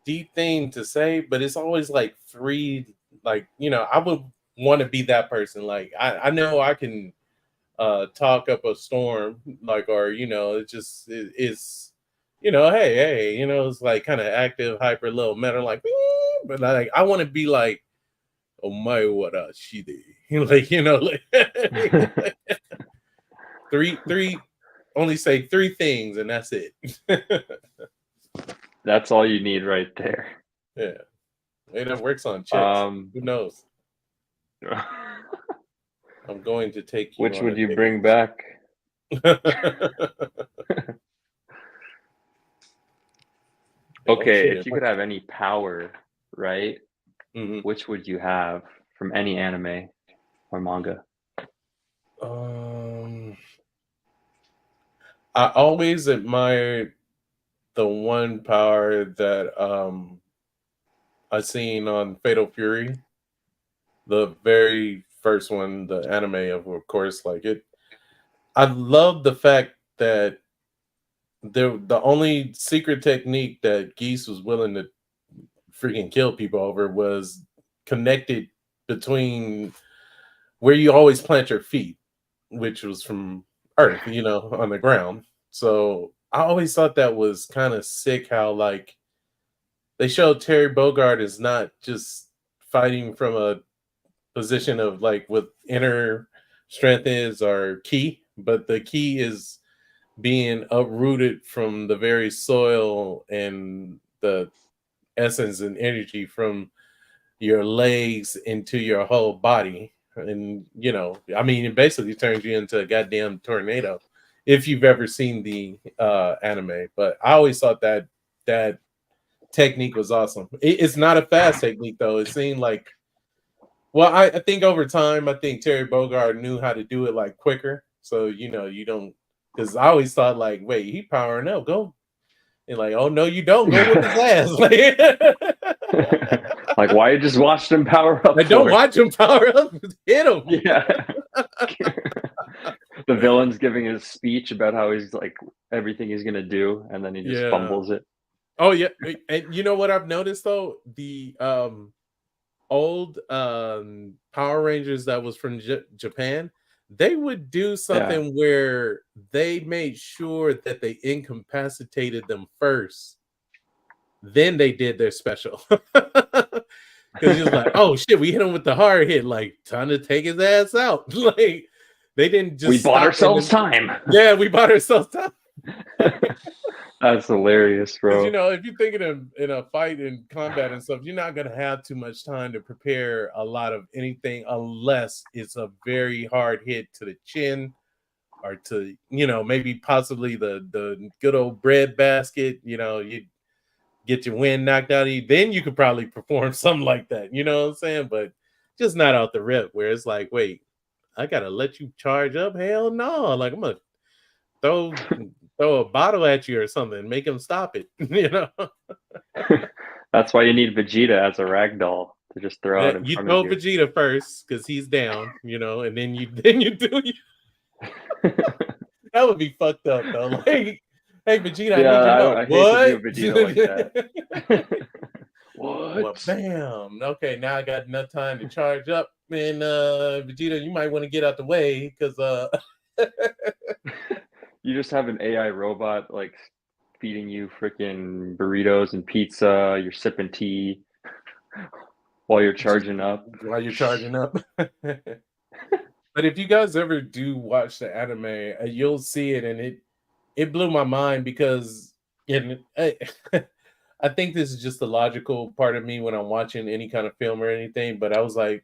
deep thing to say, but it's always like three, like, you know, I would want to be that person. Like I know I can talk up a storm, like, or you know, it's you know, hey, you know, it's like kind of active, hyper, little metal, like, but like I want to be like, oh my, what a shitty, like, you know, like three, only say three things and that's it. That's all you need right there. Yeah, maybe that works on chicks. Who knows? I'm going to take you. Which on would a you date. bring back? Okay, if you could have any power, right? Mhm. Which would you have from any anime or manga? I always admired the one power that I seen on Fatal Fury, the very first one, the anime of course, like it. I love the fact that the only secret technique that Geese was willing to freaking kill people over was connected between where you always plant your feet, which was from Earth, you know, on the ground. So I always thought that was kind of sick how like they showed Terry Bogard is not just fighting from a position of like what inner strength is or key, but the key is being uprooted from the very soil and the essence and energy from your legs into your whole body. And you know, I mean, it basically turns you into a goddamn tornado if you've ever seen the anime. But I always thought that technique was awesome. It's not a fast technique though. It seemed like, well, I think over time, I think Terry Bogard knew how to do it like quicker. So you know, you don't, because I always thought like, wait, he powering up, go. And like, oh no, you don't, go whip his ass. Like, why you just watched him power up? Like, don't watch him power up, hit him. Yeah. The villain's giving his speech about how he's like everything he's gonna do, and then he just fumbles it. Oh yeah, and you know what I've noticed though, the old Power Rangers that was from Japan, they would do something where they made sure that they incapacitated them first Then they did their special. Because he was like, oh shit, we hit him with the hard hit, like time to take his ass out. Like they didn't just We bought stop ourselves time. Yeah, we bought ourselves time. That's hilarious, Because bro. if you're thinking in a fight and combat and stuff, you're not gonna have too much time to prepare a lot of anything unless it's a very hard hit to the chin or to maybe possibly the good old bread basket. You get your wind knocked out of you, then you could probably perform something like that. You know what I'm saying? But just not out the rip where it's like, wait, I gotta let you charge up? Hell no! Like I'm gonna throw a bottle at you or something, make him stop it. That's why you need Vegeta as a rag doll to just throw out in You front throw of you. Vegeta first because he's down, and then you do you. That would be fucked up though. Like, hey Vegeta, Yeah, I need your help. I hate to do Vegeta like that. What? Well, bam. Okay, now I got enough time to charge up. And Vegeta, you might want to get out the way because You just have an AI robot like feeding you freaking burritos and pizza. You're sipping tea while you're charging up. While you're charging up. But if you guys ever do watch the anime, you'll see it, and it blew my mind because I think this is just the logical part of me when I'm watching any kind of film or anything. But I was like,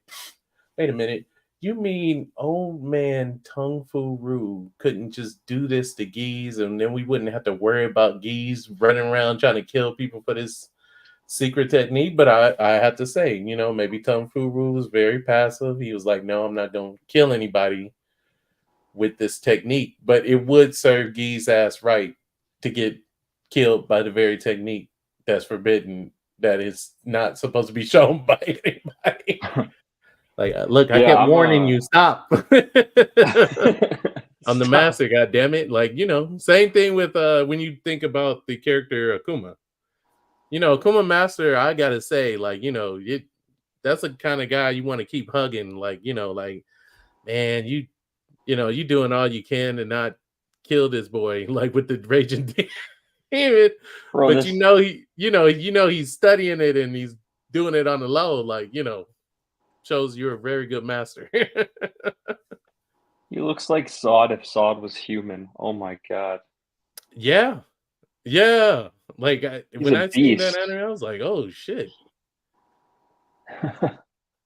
wait a minute. You mean old man Tung Fu Ru couldn't just do this to Geese, and then we wouldn't have to worry about Geese running around trying to kill people for this secret technique? But I have to say, maybe Tung Fu Ru was very passive. He was like, no, I'm not going to kill anybody with this technique. But it would serve Geese ass right to get killed by the very technique that's forbidden, that is not supposed to be shown by anybody. Like, look, I kept warning you, stop. I'm the master, goddammit. Like, same thing with when you think about the character Akuma. Akuma Master, I gotta say, like, that's the kind of guy you want to keep hugging. Like, like, man, you doing all you can to not kill this boy, like with the raging demon. Bro, But he's studying it and he's doing it on the low, like, shows you're a very good master. he looks like Sod if Sod was human. Oh my god. Yeah. Like when I seen that anime, I was like, oh shit.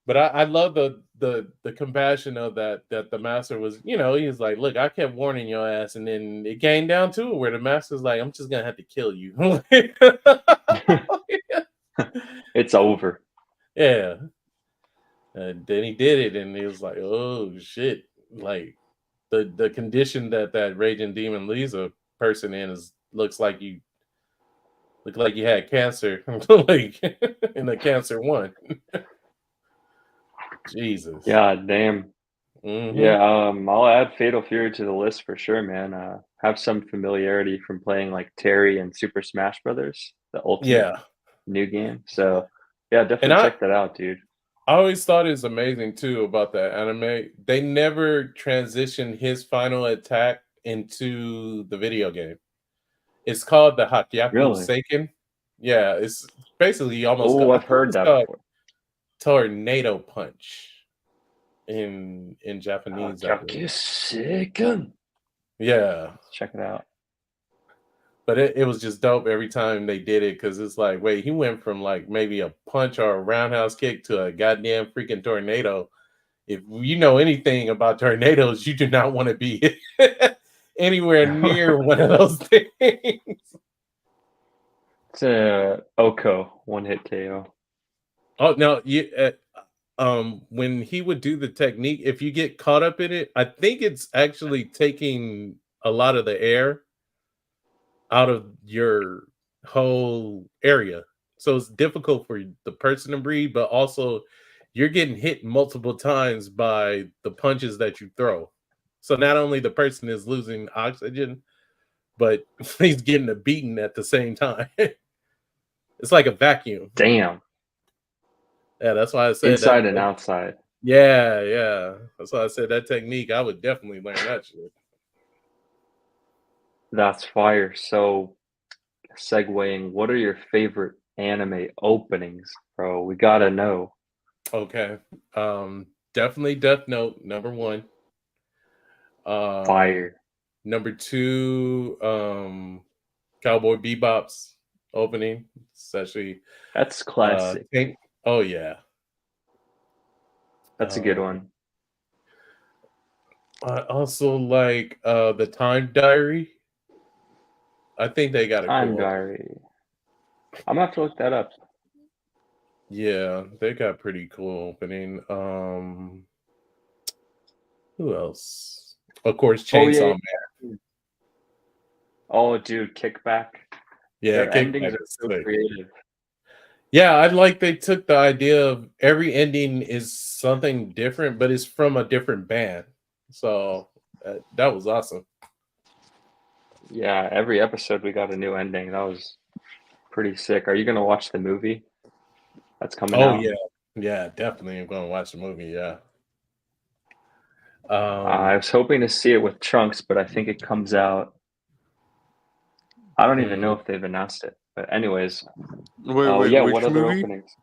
But I love the compassion of that the master was, he's like, look, I kept warning your ass, and then it came down to it where the master's like, I'm just gonna have to kill you. It's over. Yeah. And then he did it, and he was like, oh shit. Like the condition that raging demon leaves a person in looks like you had cancer, like in the cancer one. Jesus. Yeah, damn. Mm-hmm. Yeah, I'll add Fatal Fury to the list for sure, man. Have some familiarity from playing like Terry and Super Smash Brothers, the ultimate new game. So yeah, definitely check that out, dude. I always thought it was amazing too about that anime. They never transitioned his final attack into the video game. It's called the Hakyaku Seiken. Yeah, it's basically almost. Oh, I've heard that before. Tornado Punch in Japanese. Hakyaku Seiken. Yeah, check it out. But it was just dope every time they did it, because it's like, wait, he went from like maybe a punch or a roundhouse kick to a goddamn freaking tornado. If you know anything about tornadoes, you do not want to be anywhere near one of those things. It's a Oko one-hit KO. Oh no, when he would do the technique, if you get caught up in it, I think it's actually taking a lot of the air out of your whole area. So it's difficult for the person to breathe, but also you're getting hit multiple times by the punches that you throw. So not only the person is losing oxygen, but he's getting a beating at the same time. It's like a vacuum. Damn. Yeah, that's why I said inside and outside. Yeah. That's why I said that technique, I would definitely learn that shit. That's fire. So, segueing, what are your favorite anime openings, bro. We gotta know. Okay. Definitely Death Note, number one. Fire. Number two, Cowboy Bebop's opening, especially That's classic. oh yeah. That's a good one. I also like the Time Diary. I think they got a Time cool Diary. I'm gonna have to look that up. Yeah, they got pretty cool opening. Who else? Of course, Chainsaw Man. Oh, dude, Kickback. Yeah, Their endings Kickback are is so sick. creative. Yeah, I like they took the idea of every ending is something different, but it's from a different band. So that was awesome. Yeah, every episode we got a new ending. That was pretty sick. Are you gonna watch the movie that's coming out? Yeah, definitely. I'm gonna watch the movie. Yeah. I was hoping to see it with Trunks, but I think it comes out. I don't even know if they've announced it. But anyways, Wait, yeah. which What other movie? openings?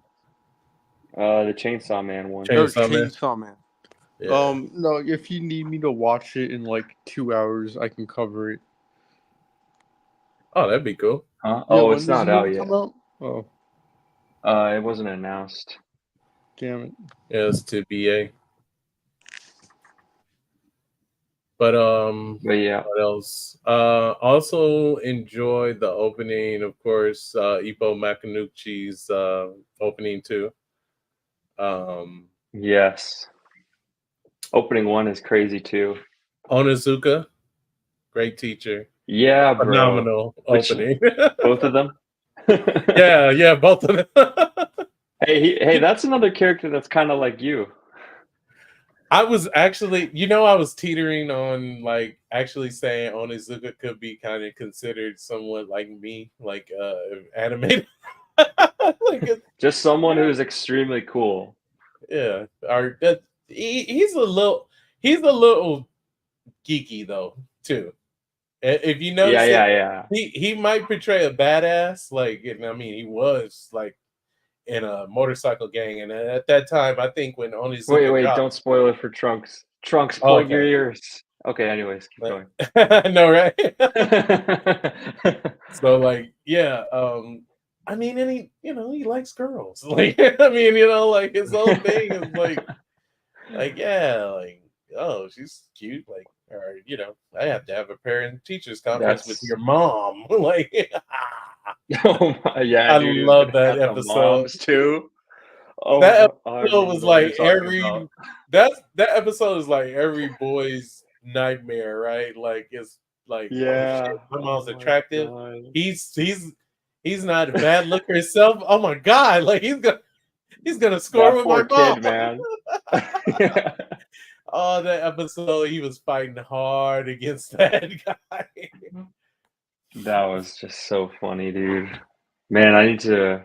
The Chainsaw Man one. Chainsaw Man. Yeah. No, if you need me to watch it in like 2 hours, I can cover it. Oh, that'd be cool. Huh? Yeah, Oh, when it's does not the out movie yet. come out? Oh, It wasn't announced. damn it. Yeah, it's to BA. But yeah, what else? Also enjoy the opening, of course, Ippo Makanuchi's opening too. yes. Opening one is crazy too. Onizuka, great teacher. Yeah, bro. Phenomenal opening. Both of them. yeah, both of them. Hey, that's another character that's kind of like you. I was actually, I was teetering on like actually saying Onizuka could be kind of considered somewhat like me, like animated. Just someone who's extremely cool. Yeah, or he's a little geeky though too. If you notice, Yeah. he might portray a badass. Like, I mean, he was like in a motorcycle gang, and at that time, I think when Onizuka Wait, dropped, don't spoil it for Trunks. Trunks, Oh, plug your ears. Okay, anyways, keep going. I know, right? So, like, yeah, I mean, and he likes girls. Like, I mean, like his whole thing is like, yeah, like, oh, she's cute, like, or I have to have a parent teachers conference with your mom. Like, oh my, yeah, I dude, love that episode moms too. Oh, that I episode was remember what like you're talking about. that episode is like every boy's nightmare, right? Like it's like, Yeah, oh shit, my mom's my attractive. God. He's not a bad looker himself. Oh my god, like he's gonna score That with poor my mom. kid, man. Oh, that episode, he was fighting hard against that guy. That was just so funny, dude. Man, I need to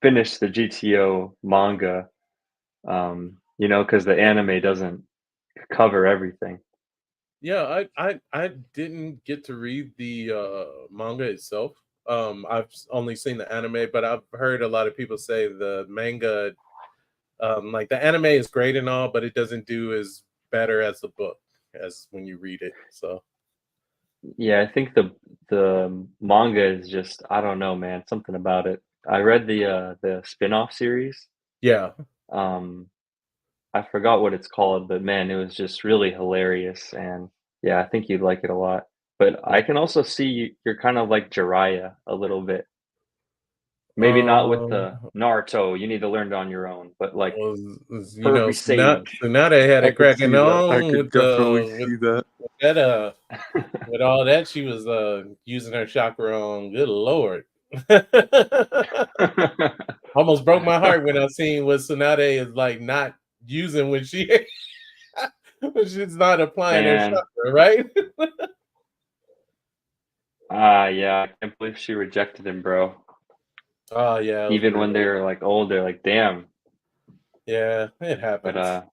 finish the GTO manga. Because the anime doesn't cover everything. Yeah, I didn't get to read the manga itself. I've only seen the anime, but I've heard a lot of people say the manga, like the anime is great and all, but it doesn't do as better as the book as when you read it. So Yeah, I think the manga is just, I don't know, man, something about it. I read the spin-off series. yeah, I forgot what it's called, but man, it was just really hilarious, and yeah, I think you'd like it a lot. But I can also see you're kind of like Jiraiya a little bit. Maybe not with the Naruto, you need to learn it on your own, but like perfect sage. Tsunade had I it could cracking see that. on I could definitely see that. with that with all that she was using her chakra on. Good lord. Almost broke my heart when I seen what Tsunade is like not using when she's not applying her Man. chakra, right? Yeah, I can't believe she rejected him, bro. Oh yeah. Even when they're like old, they're like, damn. Yeah, it happens. But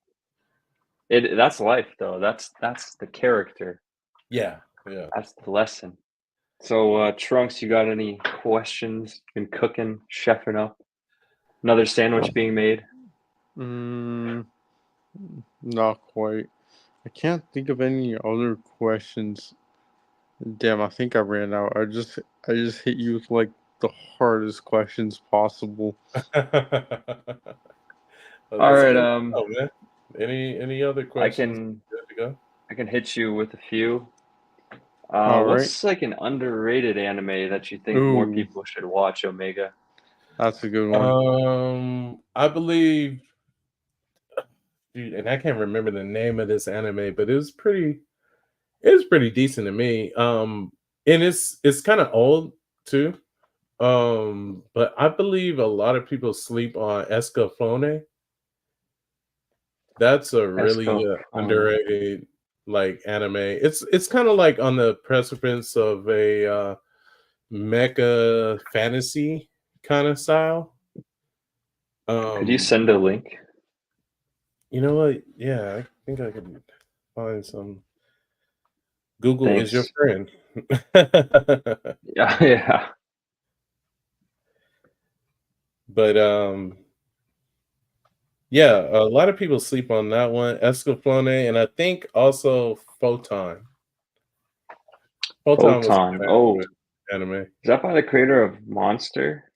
that's life though. That's the character. Yeah. That's the lesson. So Trunks, you got any questions. Been cooking, chefing up. Another sandwich being made. Not quite. I can't think of any other questions. Damn, I think I ran out. I just hit you with like the hardest questions possible. Well, All that's right. good. Oh man. Any other questions? Good to go. I can hit you with a few. All What's like an underrated anime that you think more Ooh. people should watch, Omega? That's a good one. I believe, dude, and I can't remember the name of this anime, but it was pretty decent to me. And it's kind of old too. But I believe a lot of people sleep on Escaflowne. That's a really Escaflowne. underrated like anime. It's kind of like on the precipice of a mecha fantasy kind of style. Could you send a link? You know what? Yeah, I think I could find some. Google is your Thanks. friend. Yeah. But yeah, a lot of people sleep on that one, Escaflowne, and I think also Photon. Photon was a Photon. good Oh, anime. is that by the creator of Monster?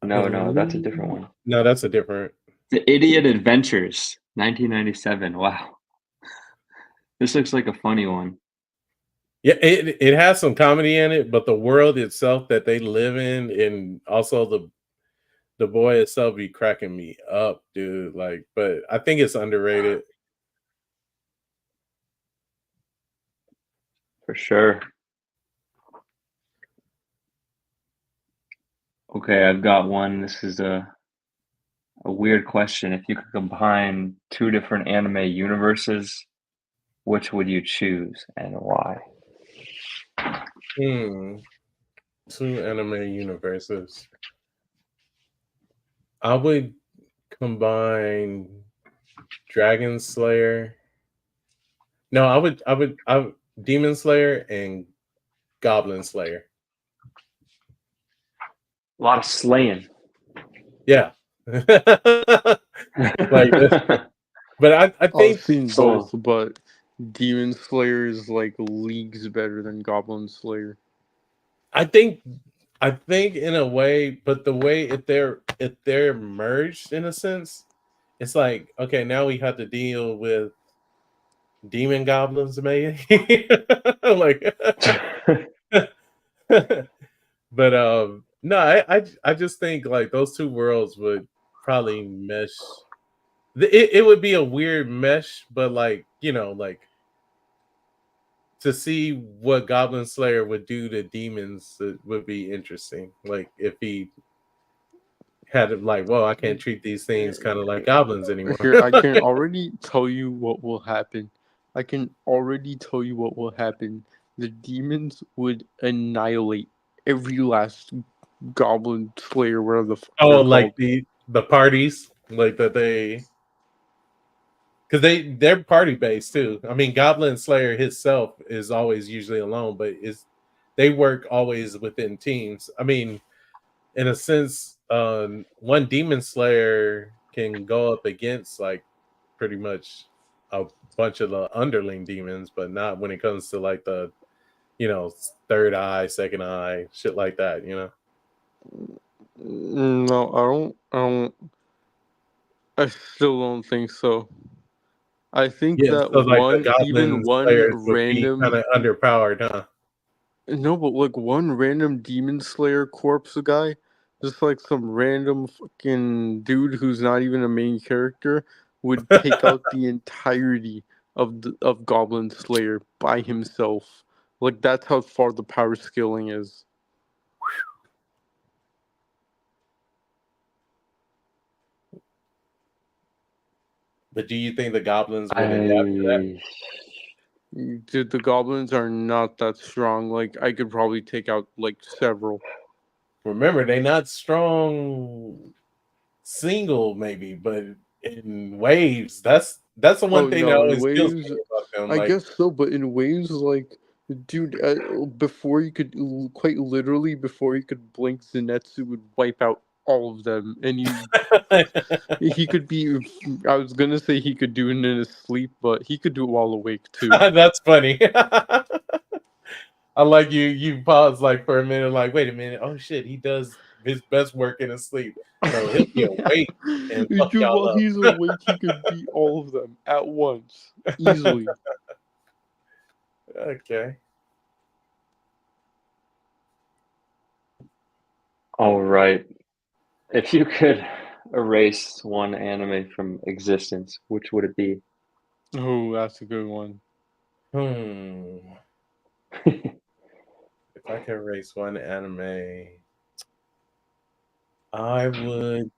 No, that's a different one. No, that's a different. The Idiot Adventures, 1997. Wow. This looks like a funny one. Yeah, it has some comedy in it, but the world itself that they live in, and also the boy itself, be cracking me up, dude. Like, but I think it's underrated. For sure. Okay, I've got one. This is a weird question. If you could combine two different anime universes, which would you choose and why? Two anime universes. I would combine Dragon Slayer. No, I would Demon Slayer and Goblin Slayer. A lot of slaying. Yeah. Like, but I I've think seen both, but Demon Slayer is like leagues better than Goblin Slayer. I think in a way, but the way if they're merged in a sense, it's like, okay, now we have to deal with demon goblins, maybe. Like, but no, I just think like those two worlds would probably mesh. It would be a weird mesh, but like, you know, like to see what Goblin Slayer would do to demons, it would be interesting. Like if he had it like, well, I can't treat these things kind of like goblins anymore. Here, I can already tell you what will happen. The demons would annihilate every last Goblin Slayer, whatever the fuck they're like called. the parties, like that they, because they're party based too. I mean, Goblin Slayer himself is always usually alone, but they work always within teams. I mean, in a sense, one Demon Slayer can go up against like pretty much a bunch of the underling demons, but not when it comes to like the, you know, third eye, second eye, shit like that, you know. No, I still don't think so. I think that so like one, even one random, kind of underpowered, huh? No, but like one random Demon Slayer corpse guy, just like some random fucking dude who's not even a main character, would take out the entirety of Goblin Slayer by himself. Like that's how far the power scaling is. But do you think the goblins would adapt to that? Dude, the goblins are not that strong. Like I could probably take out like several. Remember, they're not strong single, maybe, but in waves. That's the one thing that always kills me about them. I guess so, but in waves, like Dude, before you could, quite literally, before he could blink, Zenitsu would wipe out all of them, and he could be. I was gonna say he could do it in his sleep, but he could do it while awake too. That's funny. I like you. You pause like for a minute, like, wait a minute. Oh shit, he does his best work in his sleep, so he'll be awake and fuck Dude, y'all while up. he's awake, he could beat all of them at once, easily. Okay. All right. If you could erase one anime from existence, which would it be? Oh, that's a good one. If I could erase one anime, I would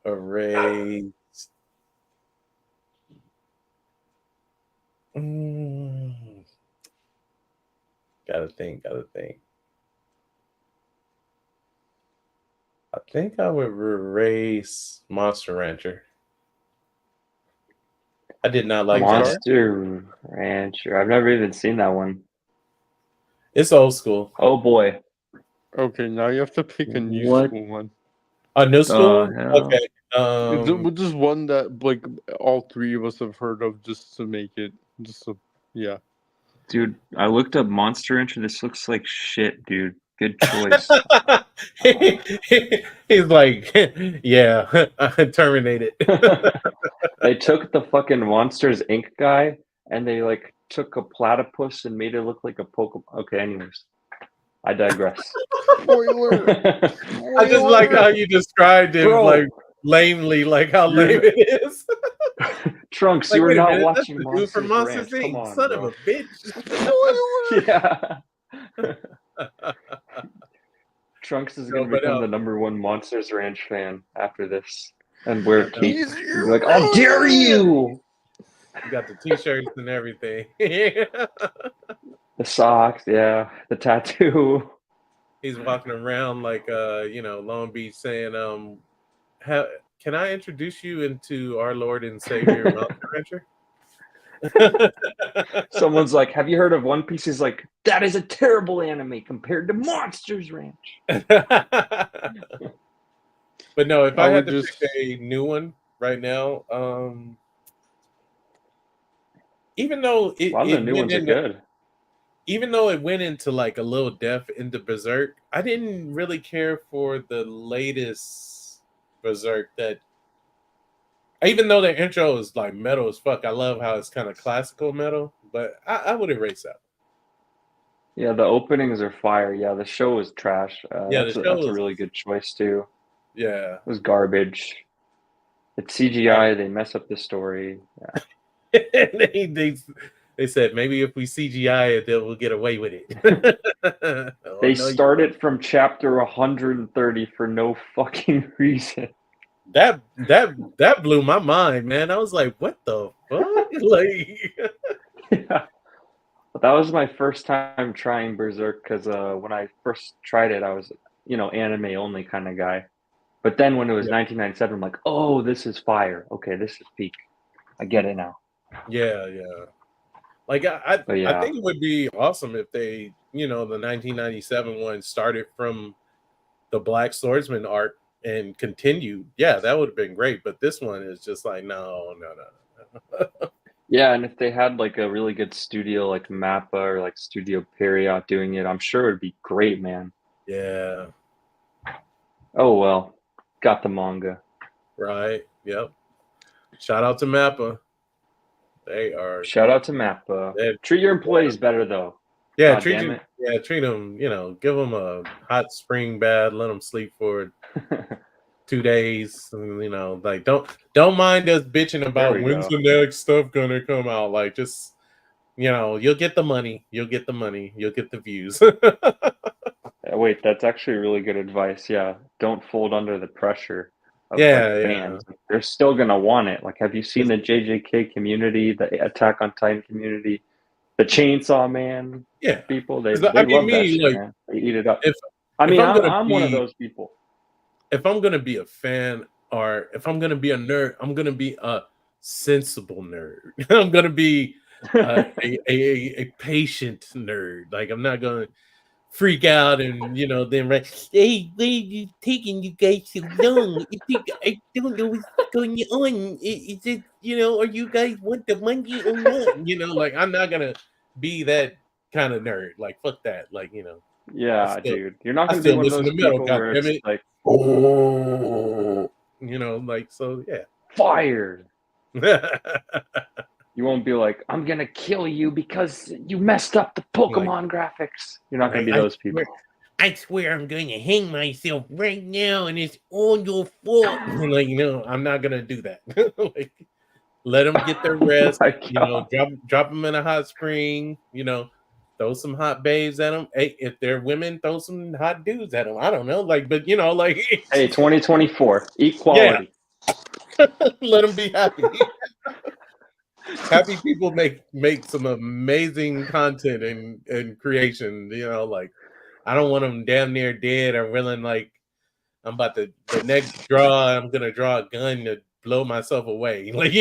erase. Gotta think. I think I would erase Monster Rancher. I did not like that. Monster Rancher. I've never even seen that one. It's old school. Oh boy. Okay, now you have to pick a new What? school one. A new school? hell. Okay. Just one that like all three of us have heard of, just to make it. Yeah. Dude, I looked up Monster Rancher. This looks like shit, dude. Good choice. He's like, yeah, terminated. They took the fucking Monsters Inc. guy and they like took a platypus and made it look like a Pokemon. Okay, anyways. I digress. Spoiler. I just like how you described it, Bro. like lamely, like how lame it is. Trunks, Like, you were wait a not minute, that's watching the dude from Monsters Monsters Ranch. Inc. Come on, Son bro. of a bitch. Yeah. Trunks is No, gonna but, become the #1 Monsters Ranch fan after this, and wear capes. He's like, "How dare you!" You got the t-shirts and everything. The socks, yeah, the tattoo. He's walking around like Long Beach saying, can I introduce you into our Lord and Savior Monster Rancher? Someone's like, "Have you heard of One Piece?" He's like, "That is a terrible anime compared to Monsters Ranch." But no, if I had to just pick a new one right now, even though A lot of the new ones are good. even though it went into like a little depth into Berserk, I didn't really care for the latest Berserk. That even though the intro is like metal as fuck, I love how it's kind of classical metal. But I would erase that. Yeah, the openings are fire. Yeah, the show is trash. Yeah, that's the a, show that's a is really good choice too. yeah. It was garbage. It's CGI. They mess up the story. Yeah. they said maybe if we CGI it, then we'll get away with it. They started from chapter 130 for no fucking reason. That blew my mind, man. I was like, what the fuck? Like, Yeah. But that was my first time trying Berserk because when I first tried it, I was, anime only kind of guy. But then when it was 1997, I'm like, oh, this is fire. Okay, this is peak. I get it now. yeah. Like I yeah. think it would be awesome if they, the 1997 one started from the Black Swordsman arc and continued. Yeah, that would have been great. But this one is just like, no. Yeah, and if they had like a really good studio like Mappa or like Studio Period doing it, I'm sure it'd be great, man. Yeah. Oh well, got the manga. Right. Yep. Shout out to Mappa. They are. Shout out to Mappa. Treat your employees better though. Yeah, God damn it. treat them. Give them a hot spring bath. Let them sleep for 2 days. Like don't mind us bitching about when's the next stuff gonna come out. Like just you'll get the money. You'll get the views. Wait, that's actually really good advice. Yeah, don't fold under the pressure of fans. Yeah. They're still gonna want it. Like, have you seen the JJK community, the Attack on Titan community, the Chainsaw Man? People they love that shit, man. They eat it up. I'm one of those people. If I'm gonna be a fan, or if I'm gonna be a nerd, I'm gonna be a sensible nerd. I'm gonna be a patient nerd. Like I'm not gonna freak out and then right. Hey, why are you taking you guys so long? I don't know what's going on. Is it or you guys want the money or not? Like I'm not gonna be that kind of nerd. Like fuck that. Like I Yeah, still dude. You're not I gonna be still one of listen those to metal. people God where damn it's it. like Like so. Yeah. fired. You won't be like, I'm gonna kill you because you messed up the Like, Pokemon graphics. You're not gonna be those people. I swear I'm going to hang myself right now, and it's all your fault. Like, I'm not gonna do that. Like, let them get their rest. My God. Drop them in a hot spring. Throw some hot babes at them. Hey, if they're women, throw some hot dudes at them. I don't know, like, but like, Hey, 2024, yeah, equality. let them be happy. Happy people make some amazing content and creation. Like I don't want them damn near dead or willing like I'm about to the next draw. I'm gonna draw a gun to blow myself away. Like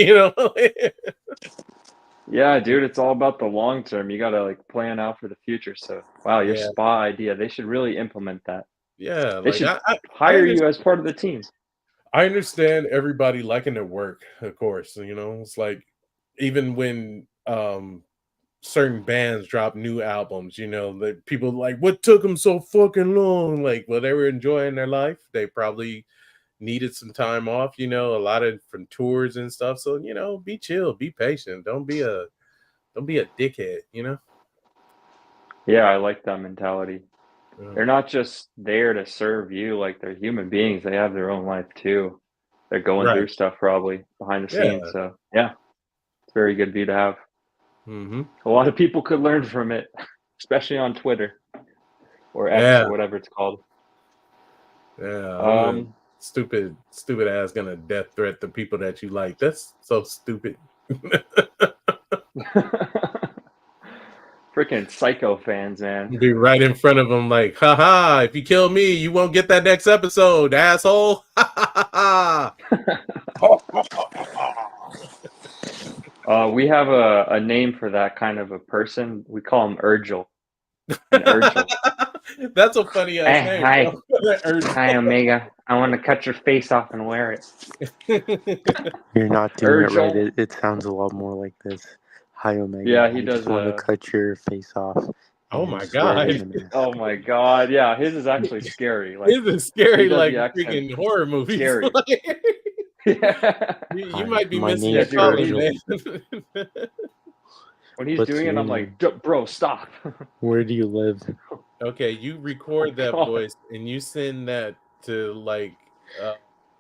Yeah, dude, it's all about the long term. You gotta like plan out for the future. So, wow, your Yeah, spa idea, they should really implement that. yeah. They Like should I hire you as part of the team. I understand everybody liking their work, of course. It's like even when certain bands drop new albums, that people like, what took them so fucking long? Like, well, they were enjoying their life. They probably needed some time off, a lot of from tours and stuff. So, be chill, be patient. Don't be a dickhead. Yeah, I like that mentality. Yeah. They're not just there to serve you, like they're human beings. They have their own life too. They're going Right. through stuff probably behind the Yeah. scenes. So, yeah, it's a very good view to have. Mm-hmm. A lot of people could learn from it, especially on Twitter or X Yeah. or whatever it's called. Yeah. Stupid ass gonna death threat the people that you like. That's so stupid. Freaking psycho fans, man. Be right in front of them, like, haha, if you kill me, you won't get that next episode, asshole. We have a name for that kind of a person. We call him Urgel. An Urgel. That's a funny ass Hey, name. hi. Urgel. Hi, Omega. I want to cut your face off and wear it. You're not doing it right. Urgel. It sounds a lot more like this. Hi, Omega. Yeah, he I does just want to cut your face off. Oh and my wear it god. as a mask. Oh my god. Yeah, his is actually scary. Like This is scary, he does like the accent. freaking horror movies. Scary. Yeah. you Hi, might be my missing Yeah, your name's dude, calling, man. when he's What's doing it, your I'm name? like, bro, stop. Where do you live? Okay, you record that God. voice and you send that to like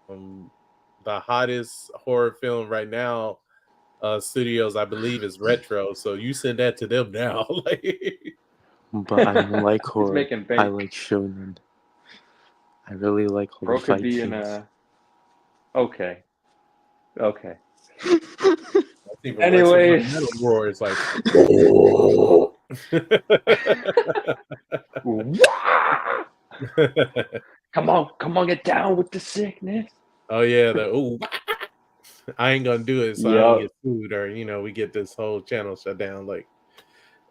the hottest horror film right now studios, I believe, is Retro. So you send that to them now. Like, But I don't like He's horror. making I bank. like shonen. I really like all Bro the could fight be scenes. in a. Okay. Okay. that's even Anyways. worse than Metal Roar is like. Come on, get down with the sickness. Oh yeah, I ain't gonna do it, so I don't get sued, or we get this whole channel shut down. Like,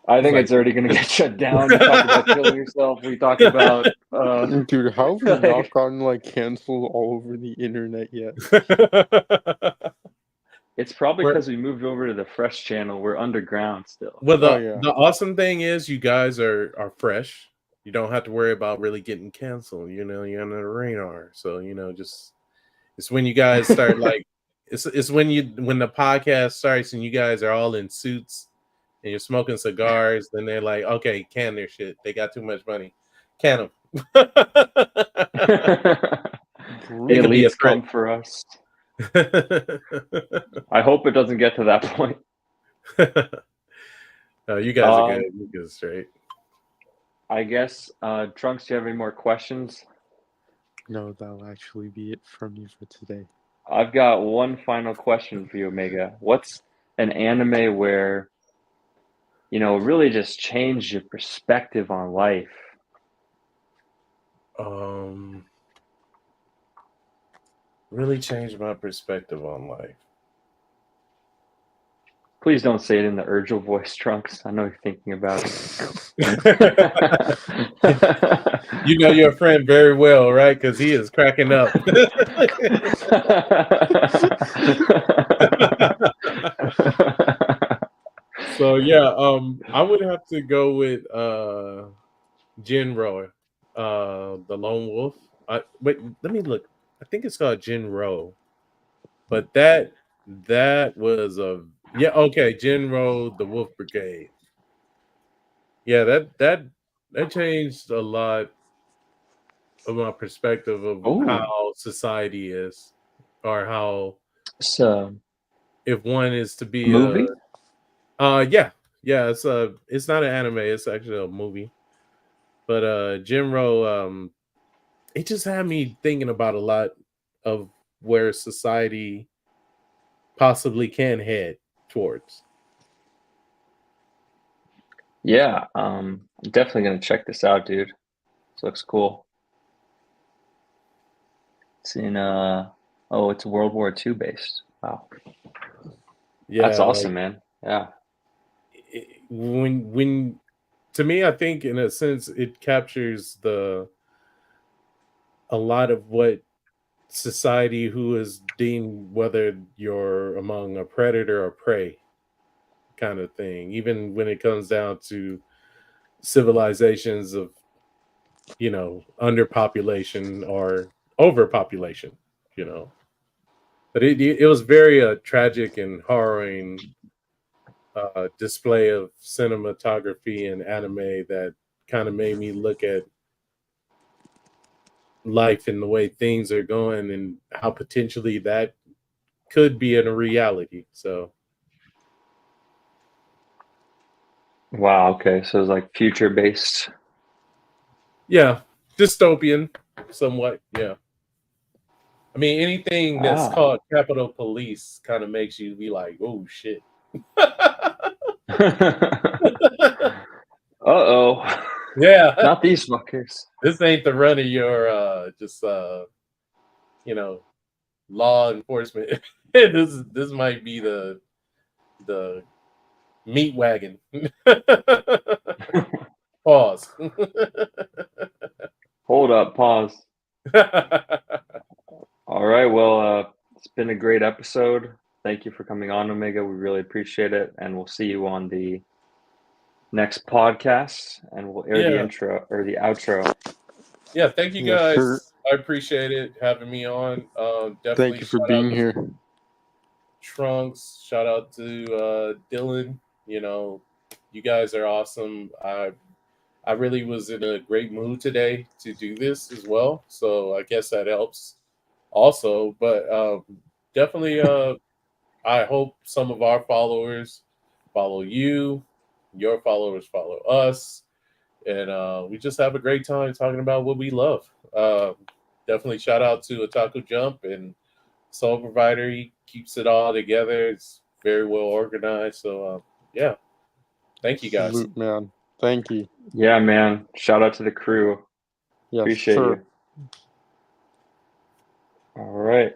I think like- it's already gonna get shut down. You talk about killing yourself. We talk about Dude, how have we like- not gotten like canceled all over the internet yet? it's probably because we moved over to the Fresh channel. We're underground still. Well, Oh, yeah. the awesome thing is you guys are fresh. You don't have to worry about really getting canceled. You're under the radar. So just it's when you guys start like it's when the podcast starts and you guys are all in suits and you're smoking cigars. Then they're like, okay, can their shit. They got too much money. Can them. The elites come for us. I hope it doesn't get to that point. No, you guys are good. You guys are straight. I guess, Trunks, do you have any more questions? No, that'll actually be it from me for today. I've got one final question for you, Omega. What's an anime where, really just changed your perspective on life? Really changed my perspective on life. Please don't say it in the Urgel voice, Trunks. I know you're thinking about it. You know your friend very well, right? Because he is cracking up. So yeah, I would have to go with Jinro, the Lone Wolf. Wait, let me look. I think it's called Jinro, but that was okay, Jinro, the Wolf Brigade. Yeah, that changed a lot of my perspective of Ooh. how society is, or how So, if one is to be movie? yeah, it's not an anime, it's actually a movie. But Jinro, it just had me thinking about a lot of where society possibly can head towards. Yeah, I'm definitely gonna check this out, dude. This looks cool. It's in it's World War II based. Wow. Yeah, That's awesome, man. Yeah. When to me, I think in a sense it captures a lot of what society who is deemed, whether you're among a predator or prey kind of thing, even when it comes down to civilizations of underpopulation or overpopulation, but it was very tragic and harrowing display of cinematography and anime that kind of made me look at life and the way things are going and how potentially that could be in a reality. So Wow, okay. So it's like future based. yeah, dystopian somewhat. Yeah, I mean anything that's Ah. called Capitol Police kind of makes you be like, oh shit. Uh-oh. Yeah. Not these fuckers. This ain't the run of your just law enforcement. This might be the meat wagon. Pause. Hold up, pause. All right, well, it's been a great episode. Thank you for coming on, Omega. We really appreciate it, and we'll see you on the next podcast, and we'll air the intro or the outro. Yeah, thank you Yes, guys. sir. I appreciate it having me on. Definitely Thank you for being here. Trunks, shout out to Dylan. You guys are awesome. I really was in a great mood today to do this as well, so I guess that helps also. But definitely, I hope some of our followers follow you, your followers follow us, and we just have a great time talking about what we love. Definitely shout out to Otaku Jump and Soul Provider. He keeps it all together. It's very well organized. So yeah, thank you guys. Salute, man. Thank you. Yeah, man. Shout out to the crew. Yes, Appreciate sir. you. All right.